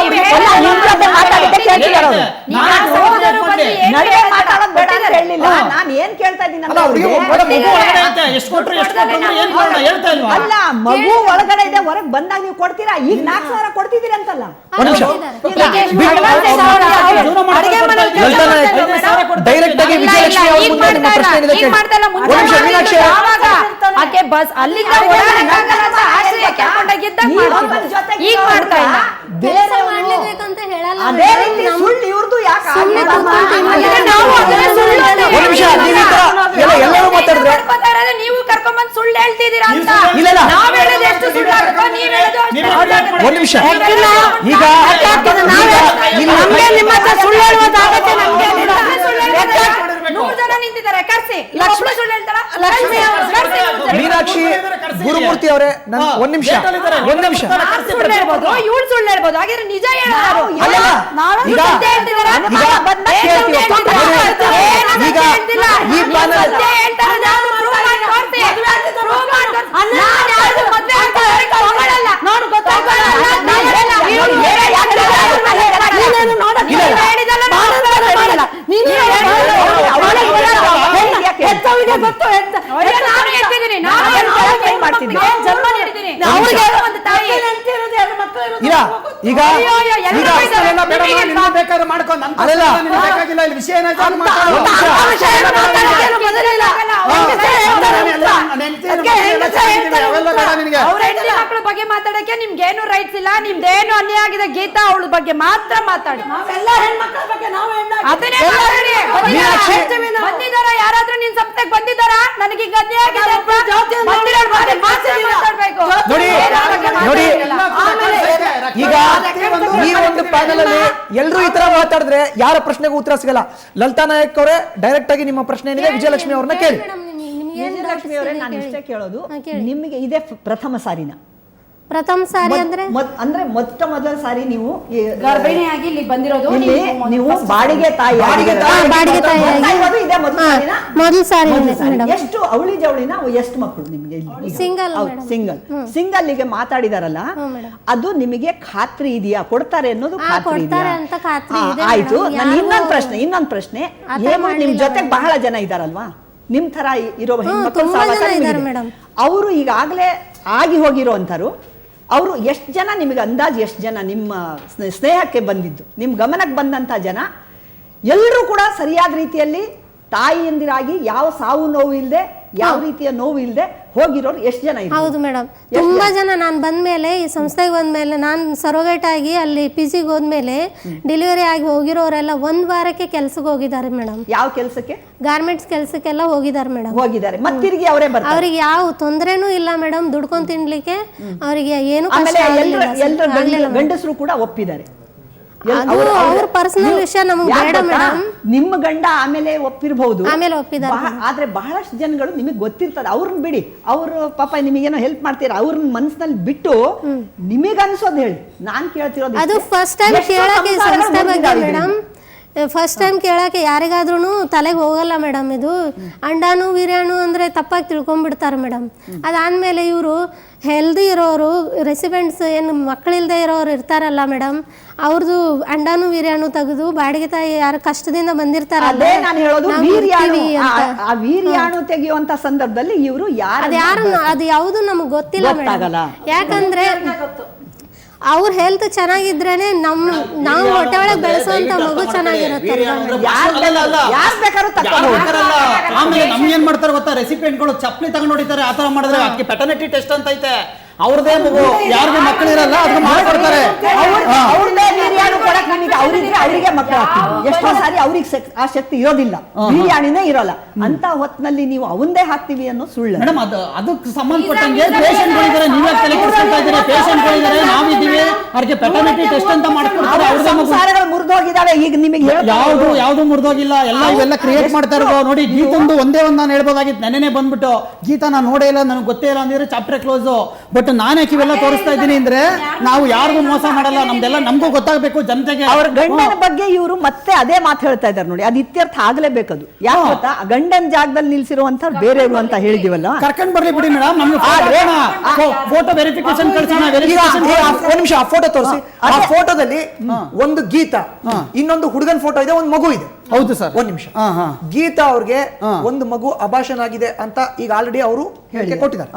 ನಿಮ್ ಜೊತೆ ಮಾತಾಡಿದ್ದೆ ಕೇಳ್ತಿದ್ದಾರೆ ಅವ್ರು. ನಡುವೆ ಮಾತಾಡೋದು ಬೇಡ ಅಂತ ಹೇಳಿಲ್ಲ. ನಾನು ಏನ್ ಕೇಳ್ತಾ ಇದ್ದೀನಿ ಅಲ್ಲ, ಹುಡುಗಿ ಮಗು ಒಳಗಡೆ ಐತೆ. ಎಷ್ಟು ಕೊಟ್ರು ಎಷ್ಟು ಕೊಟ್ರು ಏನ್ ಮಾಡೋಣ ಹೇಳ್ತಾ ಇಲ್ವಾ? ಅಲ್ಲ, ಮಗು ಒಳಗಡೆ ಇದೆ, ಹೊರಗೆ ಬಂದಾಗ ನೀವು ಕೊಡ್ತೀರಾ? ಈಗ 4,000 ಕೊಡ್ತಿದ್ದೀರಿ ಅಂತಲ್ಲ. ಒಂದು ನಿಮಿಷ. ಡೈರೆಕ್ಟ್ ಆಗಿ ವಿಜಯಲಕ್ಷ್ಮಿ ಅವ್ರ ಮುಂದೆ ನಿಮ್ಮ ಪ್ರಶ್ನೆ ಏನಿದೆ ಕೇಳಿ. ಒಂದು ನಿಮಿಷ ಮೀನಾಕ್ಷಿ ಆಕೆ ಬಸ್ ಅಲ್ಲಿಂದ ಓಡಾಡಕ್ಕಾಗಲ್ಲ, ಆಶ್ರಯ ಕರ್ಕೊಂಡೋಗಿದ್ದಾಗ ಮಾಡ್ತಿದ್ರು. ಈಗ ಮಾಡ್ತಾ ಇಲ್ಲ. ಕೆಲಸ ಮಾಡ್ಲೇಬೇಕಂತ ಹೇಳಲ್ಲ. ಅದೇ ರೀತಿ ಸುಳ್ಳು ಇವ್ರದ್ದು ಯಾಕೆ ನಾವು ಅದನ್ನ ಸುಳ್ಳು ಅಂತ ಒಂದು ನಿಮಿಷ. ನೀವು ಈ ತರ ಎಲ್ಲರೂ ಮಾತಾಡಿದ್ರೆ ಕರ್ಕೊತಾ ಇರೋದು ನೀವು ಕರ್ಕೊಂಬಂದ್ ಸುಳ್ಳು ಹೇಳ್ತಿದ್ದೀರಾ ಅಂತ. ಇಲ್ಲ, ಇಲ್ಲ. ನಾವ್ ಹೇಳೋದು ಎಷ್ಟು ಸುಳ್ಳಾಗುತ್ತೋ ನೀವ್ ಹೇಳೋದು ಅಷ್ಟೇ ಸುಳ್ಳಾಗುತ್ತೆ. ಒಂದು ನಿಮಿಷ. ಈಗ ನಮ್ಗೆ ನಿಮ್ಮ ಹತ್ರ ಸುಳ್ಳು ಹೇಳುವುದಾಗತ್ತೆ. ನಮ್ಗೆ 100 ಜನ ನಿಂತಿದ್ದಾರೆ, ಕರ್ಸಿ. ಲಕ್ಷ್ಮಿ ಸುಳ್ಳು ಹೇಳ್ತಾರ? ಲಕ್ಷ್ಮಿ ಮೀನಾಕ್ಷಿ ಗುರುಮೂರ್ತಿ ಅವರೇ, ಒಂದ್ ನಿಮಿಷ. ಸುಳ್ಳು ಹೇಳ್ಬೋದು, ಇವಳು ಸುಳ್ಳು ಹೇಳ್ಬೋದು. ಹಾಗಿದ್ರೆ ನಿಜ ಹೇಳೋರು ಅಲ್ಲ, ಈಗ ಸತ್ಯ ಹೇಳ್ತಿದಾರಾ? ಈಗ ಈ ಪ್ಯಾನಲ್ ಇಲ್ಲ, ಈಗ ಬೇಕಾದ್ರೆ ಮಾಡ್ಕೊ. ಅಲ್ಲ, ಬೇಕಾಗಿಲ್ಲ. ಇಲ್ಲಿ ವಿಷಯ ಏನಾಯ್ತು ಅಂತ ಮಕ್ಕಳ ಬಗ್ಗೆ ಮಾತಾಡಕ್ಕೆ ನಿಮ್ಗೇನು ರೈಟ್ಸ್ ಇಲ್ಲ. ನಿಮ್ದೇನು ಅನ್ಯಾಯ ಆಗಿದೆ ಗೀತಾ ಅವಳ ಬಗ್ಗೆ ಮಾತ್ರ ಮಾತಾಡಿ. ಅದನ್ನೇ ಮಾತಾಡಿ. ಬಂದಿದಾರ ಯಾರಾದ್ರೂ ನಿನ್ ಸಂಸ್ಥೆಗೆ ಬಂದಿದಾರ? ನನಗೆ ಈಗ ಅನ್ಯಾಯ ಆಗಿದೆ ಅಂತ ಬಂದಿರೋರ್ ಬಗ್ಗೆ ಮಾತ್ರ ಮಾತಾಡ್ಬೇಕು. ನೋಡಿ ಈಗ ಈ ಒಂದು ಪ್ಯಾನಲ್ ಅಲ್ಲಿ ಎಲ್ಲರೂ ಈ ತರ ಮಾತಾಡಿದ್ರೆ ಯಾರ ಪ್ರಶ್ನೆಗೂ ಉತ್ತರ ಸಿಗಲ್ಲ. ಲಲಿತಾ ನಾಯಕ್ ಅವರೇ, ಡೈರೆಕ್ಟ್ ಆಗಿ ನಿಮ್ಮ ಪ್ರಶ್ನೆ ಏನಿದೆ ವಿಜಯಲಕ್ಷ್ಮಿ ಅವ್ರನ್ನ ಕೇಳಿ. ವಿಜಯಲಕ್ಷ್ಮಿ ಅವರೇ, ನಾನು ಇಷ್ಟೇ ಕೇಳೋದು, ನಿಮಗೆ ಇದೇ ಪ್ರಥಮ ಸಾರಿನ? ಪ್ರಥಮ ಸಾರಿ ಅಂದ್ರೆ ಅಂದ್ರೆ ಮೊದಲ ಸಾರಿ ನೀವು ಗರ್ಭಿಣಿಯಾಗಿ ಇಲ್ಲಿ ಬಂದಿರೋದು ಇಲ್ಲಿ ನೀವು ಬಾಡಿಗೆ ತಾಯಿ ಬಾಡಿಗೆ ತಾಯಿಯಾಗಿ ಇದೆ ಮೊದಲ ಸಾರಿನ? ಮೊದಲ ಸಾರಿ ಸಾರಿ. ಎಷ್ಟು ಅವಳಿ ಜವಳಿನ ಎಷ್ಟು ಮಕ್ಕಳು ನಿಮಗೆ? ಸಿಂಗಲ್ ಗೆ ಮಾತಾಡಿದಾರಲ್ಲ, ಅದು ನಿಮಗೆ ಖಾತ್ರಿ ಇದೆಯಾ? ಕೊಡ್ತಾರೆ ಅನ್ನೋದು ಖಾತ್ರಿ ಇದೆಯಾ? ಆಯ್ತು. ನಾನು ಇನ್ನೊಂದು ಪ್ರಶ್ನೆ ಏನು, ನಿಮ್ ಜೊತೆ ಬಹಳ ಜನ ಇದಾರಲ್ವಾ ನಿಮ್ ತರ ಇರೋ ಹೆಣ್ಮಕ್ಳು? ಅವರು ಈಗಾಗಲೇ ಆಗಿ ಹೋಗಿರೋ ಅಂತಾರು. ಅವರು ಎಷ್ಟು ಜನ ನಿಮಗೆ ಅಂದಾಜು ಎಷ್ಟು ಜನ ನಿಮ್ಮ ಸ್ನೇಹಕ್ಕೆ ಬಂದಿದ್ದು, ನಿಮ್ಮ ಗಮನಕ್ಕೆ ಬಂದಂಥ ಜನ ಎಲ್ಲರೂ ಕೂಡ ಸರಿಯಾದ ರೀತಿಯಲ್ಲಿ ತಾಯಿಯಂದಿರಾಗಿ ಯಾವ ಸಾವು ನೋವು ಇಲ್ಲದೆ, ಯಾವ ರೀತಿಯ ನೋವು ಇಲ್ಲದೆ ಹೋಗಿರೋರು ಎಷ್ಟು ಜನ? ಹೌದು ಮೇಡಮ್, ತುಂಬಾ ಜನ. ನಾನು ಬಂದ್ಮೇಲೆ ಈ ಸಂಸ್ಥೆಗೆ ಬಂದ್ಮೇಲೆ, ನಾನು ಸರೋಗೇಟ್ ಆಗಿ ಅಲ್ಲಿ PGಗೆ ಹೋದ್ಮೇಲೆ ಡೆಲಿವರಿ ಆಗಿ ಹೋಗಿರೋರೆಲ್ಲ 1 ವಾರಕ್ಕೆ ಕೆಲ್ಸಕ್ಕೆ ಹೋಗಿದ್ದಾರೆ ಮೇಡಮ್. ಯಾವ ಕೆಲಸಕ್ಕೆ? ಗಾರ್ಮೆಂಟ್ಸ್ ಕೆಲಸಕ್ಕೆಲ್ಲ ಹೋಗಿದ್ದಾರೆ ಮೇಡಮ್. ಹೋಗಿದ್ದಾರೆ. ಮತ್ತಿರ್ಗಿ ಅವರೇ ಬರ್ತಾರೆ. ಅವ್ರಿಗೆ ಯಾವ ತೊಂದರೆನೂ ಇಲ್ಲ ಮೇಡಮ್, ದುಡ್ಕೊಂಡ್ ತಿನ್ಲಿಕ್ಕೆ ಅವರಿಗೆ ಏನು ಗಂಡಸರು ಕೂಡ ಒಪ್ಪಿದ್ದಾರೆ. ಅವ್ರ ಪರ್ಸನಲ್ ವಿಷಯ ನಮಗೆ ಬೇಡ ಮೇಡಮ್. ನಿಮ್ಮ ಗಂಡ ಆಮೇಲೆ ಒಪ್ಪಿರಬಹುದು, ಆಮೇಲೆ ಒಪ್ಪಿದ್ದಾರೆ. ಆದ್ರೆ ಬಹಳಷ್ಟು ಜನಗಳು ನಿಮಗೆ ಗೊತ್ತಿರ್ತದೆ. ಅವ್ರನ್ನ ಬಿಡಿ, ಅವರು ಪಾಪ ನಿಮಗೇನೋ ಹೆಲ್ಪ್ ಮಾಡ್ತೀರಾ, ಅವ್ರನ್ನ ಮನಸ್ಸಿನಲ್ಲಿ ಬಿಟ್ಟು ನಿಮಗೆ ಅನ್ಸೋದು ಹೇಳಿ. ನಾನ್ ಕೇಳ್ತಿರೋದು ಅದು ಫಸ್ಟ್ ಟೈಮ್ ಕೇಳಕ್ಕೆ ಸಂಸ್ಥೆ ಬಗ್ಗೆ ಮೇಡಮ್. ಫಸ್ಟ್ ಟೈಮ್ ಕೇಳಕ್ಕೆ ಯಾರಿಗಾದ್ರೂ ತಲೆಗೆ ಹೋಗಲ್ಲ ಮೇಡಮ್. ಇದು ಅಂಡಾಣು ವೀರ್ಯಾಣು ಅಂದರೆ ತಪ್ಪಾಗಿ ತಿಳ್ಕೊಂಡ್ಬಿಡ್ತಾರೆ ಮೇಡಮ್. ಅದಾದಮೇಲೆ ಇವರು ಹೆಲ್ದಿ ಇರೋರು, ರೆಸಿಡೆಂಟ್ಸ್ ಏನು ಮಕ್ಕಳಿಲ್ಲದೆ ಇರೋರು ಇರ್ತಾರಲ್ಲ ಮೇಡಮ್, ಅವ್ರದ್ದು ಅಂಡಾಣು ವೀರ್ಯಾಣು ತೆಗೆದು ಬಾಡಿಗೆ ತಾಯಿ ಯಾರು ಕಷ್ಟದಿಂದ ಬಂದಿರ್ತಾರಲ್ಲ, ವೀರ್ಯಾಣು ತೆಗೆಯುವಂತ ಸಂದರ್ಭದಲ್ಲಿ ಇವರು ಅದು ಯಾವುದು ನಮ್ಗೆ ಗೊತ್ತಿಲ್ಲ ಮೇಡಮ್. ಯಾಕಂದ್ರೆ ಅವ್ರ ಹೆಲ್ತ್ ಚೆನ್ನಾಗಿದ್ರೇನೆ ನಾವು ಹೊಟ್ಟೆ ಒಳಗೆ ಬೆಳೆಸುವಂತ ಮಗು ಚೆನ್ನಾಗಿರುತ್ತೆ. ಆಮೇಲೆ ನಮ್ಗೇನ್ ಮಾಡ್ತಾರೆ ಗೊತ್ತಾ, ರೆಸಿಪಿಯೆಂಟ್ಗಳು ಚಪ್ಪಲಿ ತಗೊಂಡು ಹೊಡಿತಾರೆ. ಆತರ ಮಾಡಿದ್ರೆ ಅಕ್ಕಿ ಪೆಟರ್ನಿಟಿ ಟೆಸ್ಟ್ ಅಂತ ಐತೆ, ಅವ್ರದೇ ಮಗು, ಯಾರಿಗೂ ಮಕ್ಕಳಿರಲ್ಲ ಅದನ್ನ ಮಾಡ್ಕೊಡ್ತಾರೆ. ಅವ್ರದೇ ವೀರ್ಯಾಣು ಕೊಡಕ್ ನಿಮಗೆ ಅವರಿಗೆ ಮಕ್ಕಳು ಆಗ್ತಿದ್ವಿ. ಎಷ್ಟೋ ಸಾರಿ ಅವ್ರಿಗೆ ಆ ಶಕ್ತಿ ಇರೋದಿಲ್ಲ, ಬಿರಿಯಾಣಿನೇ ಇರೋಲ್ಲ, ಅಂತ ಹೊತ್ತಿನಲ್ಲಿ ನೀವು ಅವಂದೇ ಹಾಕ್ತೀವಿ ಅನ್ನೋ ಸುಳ್ಳು. ಮೇಡಮ್ ಅದಕ್ಕೆ ಸಂಬಂಧಪಟ್ಟಂಗೆ ಪೇಷಂಟ್ಗಳಿದ್ದಾರೆ, ನೀವೇ ತಲೆ ಕೆಡಿಸ್ಕೊಳ್ತಾ ಇದ್ದೀರಾ. ಪೇಷಂಟ್ಗಳಿದ್ದಾರೆ, ನಾವಿದ್ದೀವಿ, ಅವ್ರಿಗೆ ಪೆಟರ್ನಿಟಿ ಟೆಸ್ಟ್ ಅಂತ ಮಾಡ್ಕೊಡ್ತಾರೆ. ಅವ್ರ ಸಂಸಾರಗಳು ಮುರಿದೋಗಿದ್ದಾವೆ. ಈಗ ನಿಮಗೆ ಯಾವ್ದು ಮುರಿದೋಗಿಲ್ಲ, ಎಲ್ಲ ಇವೆಲ್ಲ ಕ್ರಿಯೇಟ್ ಮಾಡ್ತಾ ಇರೋ ನೋಡಿ. ಗೀತಂದು ಒಂದೇ ಒಂದು ನಾನು ಹೇಳ್ಬೋದಾಗಿತ್ತು, ನೆನ್ನೆನೆ ಬಂದ್ಬಿಟ್ಟು ಗೀತಾ ನಾನು ನೋಡೇ ಇಲ್ಲ, ನನಗೆ ಗೊತ್ತೇ ಇಲ್ಲ ಅಂದ್ರೆ ಚಾಪ್ಟರ್ ಕ್ಲೋಸ್. ಬಟ್ ನಾನೇ ಇವೆಲ್ಲ ತೋರಿಸ್ತಾ ಇದ್ದೀನಿ ಅಂದ್ರೆ ನಾವು ಯಾರಿಗೂ ಮೋಸ ಮಾಡಲ್ಲ, ನಮ್ದೆಲ್ಲ ನಮಗೂ ಗೊತ್ತಾಗಬೇಕು ಜನತೆಗೆ. ಅವ್ರ ಗಂಡನ ಬಗ್ಗೆ ಇವರು ಮತ್ತೆ ಅದೇ ಮಾತು ಹೇಳ್ತಾ ಇದ್ದಾರೆ ನೋಡಿ, ಅದು ಇತ್ಯರ್ಥ ಆಗ್ಲೇಬೇಕದು. ಯಾಕೆ ಗೊತ್ತಾ, ಗಂಡನ ಜಾಗದಲ್ಲಿ ನಿಲ್ಸಿರುವಂತ ಬೇರೆಯವರು ಅಂತ ಹೇಳಿದಿವಲ್ಲ, ಕರ್ಕೊಂಡ್ ಬರ್ಲಿ ಬಿಡಿ ಮೇಡಮ್, ನಮ್ಗೆ ಫೋಟೋ ವೆರಿಫಿಕೇಶನ್ ಕಳ್ಸೋಣ. ಒಂದ್ ನಿಮಿಷ ಆ ಫೋಟೋ ತೋರಿಸಿ. ಆ ಫೋಟೋದಲ್ಲಿ ಒಂದು ಗೀತಾ, ಇನ್ನೊಂದು ಹುಡುಗನ ಫೋಟೋ ಇದೆ, ಒಂದು ಮಗು ಇದೆ. ಹೌದು ಸರ್. ಒಂದ್ ನಿಮಿಷ. ಗೀತಾ ಅವ್ರಿಗೆ ಒಂದು ಮಗು ಅಭಾಷಣ ಆಗಿದೆ ಅಂತ ಈಗ ಆಲ್ರೆಡಿ ಅವರು ಹೇಳಿಕೆ ಕೊಟ್ಟಿದ್ದಾರೆ.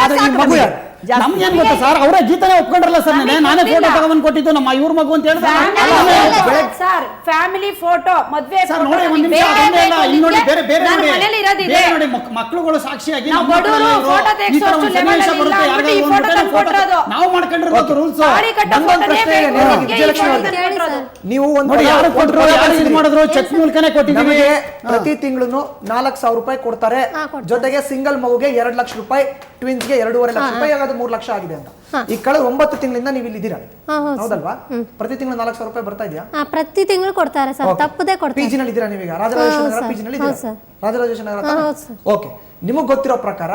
ಆದ್ರೆ ಈ ಮಗು ಯಾರು? ನಮ್ಗೇನ್ ಗೊತ್ತಾ ಸರ್, ಅವರೇ ಗೀತಾನೇ ಒಪ್ಕೊಂಡ್ರಲ್ಲ ಸರ್. ನಾನೇ ಫೋಟೋ ತಗೊಂಡ್ ಕೊಟ್ಟಿದ್ದು, ನಮ್ಮ ಇವ್ರ ಮಗು ಅಂತ ಹೇಳಿದ್ರೆ ಸರ್ ಫ್ಯಾಮಿಲಿ ಫೋಟೋ ಮದ್ವೆ ಸರ್ ನೋಡಿ. ಒಂದ್ ನಿಮಿಷ, ಅದನ್ನೇ ಇಲ್ಲ, ಇಲ್ಲಿ ನೋಡಿ, ಬೇರೆ ಬೇರೆ ನೋಡಿ ಮಕ್ಕಳುಗಳು ಸಾಕ್ಷಿಯಾಗಿ ನಾವು ಮಾಡ್ಕೊಂಡಿರ್ಬೇಕು ರೂಲ್ಸ್. ನೀವು ನೋಡಿ, ಯಾರು ಕೊಟ್ಟರು, ಯಾರು ಇದು ಮಾಡಿದ್ರು, ಚೆಕ್ ಮೂಲಕನೇ ಕೊಟ್ಟಿದ್ದೀವಿ. ಪ್ರತಿ ತಿಂಗಳು 4,000 ರೂಪಾಯಿ ಕೊಡ್ತಾರೆ. ಜೊತೆಗೆ ಸಿಂಗಲ್ ಮಗುಗೆ 2 ಲಕ್ಷ ರೂಪಾಯಿ, ಟ್ವಿನ್ಸ್ಗೆ 2.5 ಲಕ್ಷ ರೂಪಾಯಿ, ಆಗೋದು 3 ಲಕ್ಷ ಆಗಿದೆ ಅಂತ. ಈ ಕಳೆದ 9 ತಿಂಗಳಿಂದ ನೀವು ಇಲ್ಲಿ ಇದ್ದೀರಾ, ಹೌದಲ್ವಾ? ಪ್ರತಿ ತಿಂಗಳು 4,000 ರೂಪಾಯಿ ಬರ್ತಾ ಇದೆಯಾ? ಪ್ರತಿ ತಿಂಗಳು ಕೊಡ್ತಾರೆ ಸರ್, ತಪ್ಪದೇ ಕೊಡ್ತಾರೆ. ಪಿಜಿ ನಲ್ಲಿ ಇದ್ದೀರಾ ನೀವೀಗ? ರಾಜರಾಜೇಶ್ವರ ನಗರ ಪಿಜಿ ನಲ್ಲಿ ಇದ್ದೀರಾ? ರಾಜರಾಜೇಶ್ವರ ನಗರ. ಓಕೆ, ನಿಮಗ್ ಗೊತ್ತಿರೋ ಪ್ರಕಾರ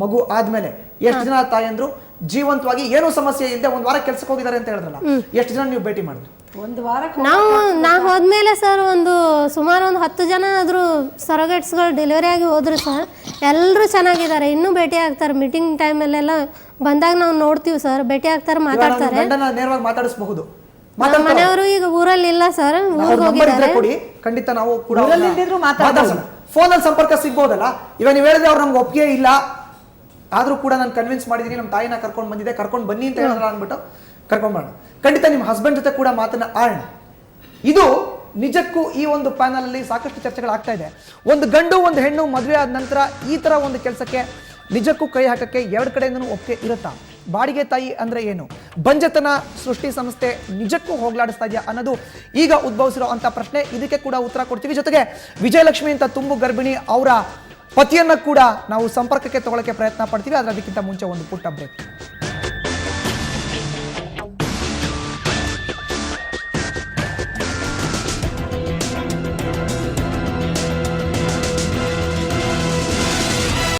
ಮಗು ಆದ್ಮೇಲೆ ಎಷ್ಟು ಜನ ತಾಯಂದ್ರು ಜೀವಂತವಾಗಿ ಏನೂ ಸಮಸ್ಯೆ ಇಲ್ಲದೆ ಒಂದ್ ವಾರ ಕೆಲ್ಸಕ್ಕೆ ಹೋಗಿದ್ದಾರೆ ಅಂತ ಹೇಳಿದ್ರಲ್ಲ, ಎಷ್ಟು ಜನ ನೀವು ಭೇಟಿ ಮಾಡಿದ್ರಿ? ನಾ ಹೋದ್ಮೇಲೆ ಸರ್ ಸುಮಾರು ಒಂದು 10 ಜನ ಆದ್ರೂ ಸರೋಗೇಟ್ಸ್ಗಳು ಡೆಲಿವರಿ ಆಗಿ ಹೋದ್ರು ಸರ್. ಎಲ್ಲರೂ ಚೆನ್ನಾಗಿದ್ದಾರೆ, ಇನ್ನೂ ಭೇಟಿ ಆಗ್ತಾರೆ. ಮೀಟಿಂಗ್ ಟೈಮಲ್ಲೆಲ್ಲ ಬಂದಾಗ ನಾವು ನೋಡ್ತೀವಿ ಸರ್, ಭೇಟಿ ಆಗ್ತಾರೆ, ಮಾತಾಡ್ತಾರೆ. ನೇರವಾಗಿ ಮಾತಾಡಿಸಬಹುದು. ಮನೆಯವರು ಈಗ ಊರಲ್ಲಿ ಇಲ್ಲ ಸರ್, ಊರಿಗೆ ಹೋಗಿದ್ದಾರೆ. ಕೊಡಿ, ಖಂಡಿತ ನಾವು ಕೂಡ ಮಾತಾಡ್ಸೋಣ. ಫೋನ್ ಅಲ್ಲಿ ಸಂಪರ್ಕ ಸಿಗ್ಬೋದಲ್ಲ? ಇವಾಗ ನೀವು ಹೇಳಿದ್ರೆ ಅವ್ರು ನಮ್ಗೆ ಒಪ್ಪಿಗೆ ಇಲ್ಲ, ಆದ್ರೂ ಕೂಡ ನಾನು ಕನ್ವಿನ್ಸ್ ಮಾಡಿದೀನಿ, ನಮ್ಮ ತಾಯಿನ ಕರ್ಕೊಂಡು ಬಂದಿದ್ದೆ, ಕರ್ಕೊಂಡು ಬನ್ನಿ ಅಂತ ಹೇಳಿದ್ರ ಅಂದ್ಬಿಟ್ಟು ಕರ್ಕೊಂಡ್ ಬರೋಣ. ಖಂಡಿತ ನಿಮ್ಮ ಹಸ್ಬೆಂಡ್ ಜೊತೆ ಕೂಡ ಮಾತನ್ನ ಆಡೋಣ. ಇದು ನಿಜಕ್ಕೂ ಈ ಒಂದು ಪ್ಯಾನಲ್ ಅಲ್ಲಿ ಸಾಕಷ್ಟು ಚರ್ಚೆಗಳಾಗ್ತಾ ಇದೆ. ಒಂದು ಗಂಡು ಒಂದು ಹೆಣ್ಣು ಮದುವೆ ಆದ ನಂತರ ಈ ತರ ಒಂದು ಕೆಲಸಕ್ಕೆ ನಿಜಕ್ಕೂ ಕೈ ಹಾಕಕ್ಕೆ ಎರಡು ಕಡೆಯಿಂದನೂ ಒಪ್ಪಿಗೆ ಇರುತ್ತಾ? ಬಾಡಿಗೆ ತಾಯಿ ಅಂದ್ರೆ ಏನು? ಬಂಜತನ ಸೃಷ್ಟಿ ಸಂಸ್ಥೆ ನಿಜಕ್ಕೂ ಹೋಗ್ಲಾಡಿಸ್ತಾ ಇದೆಯಾ ಅನ್ನೋದು ಈಗ ಉದ್ಭವಿಸಿರೋ ಅಂತ ಪ್ರಶ್ನೆ. ಇದಕ್ಕೆ ಕೂಡ ಉತ್ತರ ಕೊಡ್ತೀವಿ. ಜೊತೆಗೆ ವಿಜಯಲಕ್ಷ್ಮಿ ಅಂತ ತುಂಬು ಗರ್ಭಿಣಿ ಅವರ ಪತಿಯನ್ನ ಕೂಡ ನಾವು ಸಂಪರ್ಕಕ್ಕೆ ತಗೊಳ್ಳಕ್ಕೆ ಪ್ರಯತ್ನ ಪಡ್ತೀವಿ. ಆದ್ರೆ ಅದಕ್ಕಿಂತ ಮುಂಚೆ ಒಂದು ಪುಟ್ಟ ಬ್ರೇಕ್.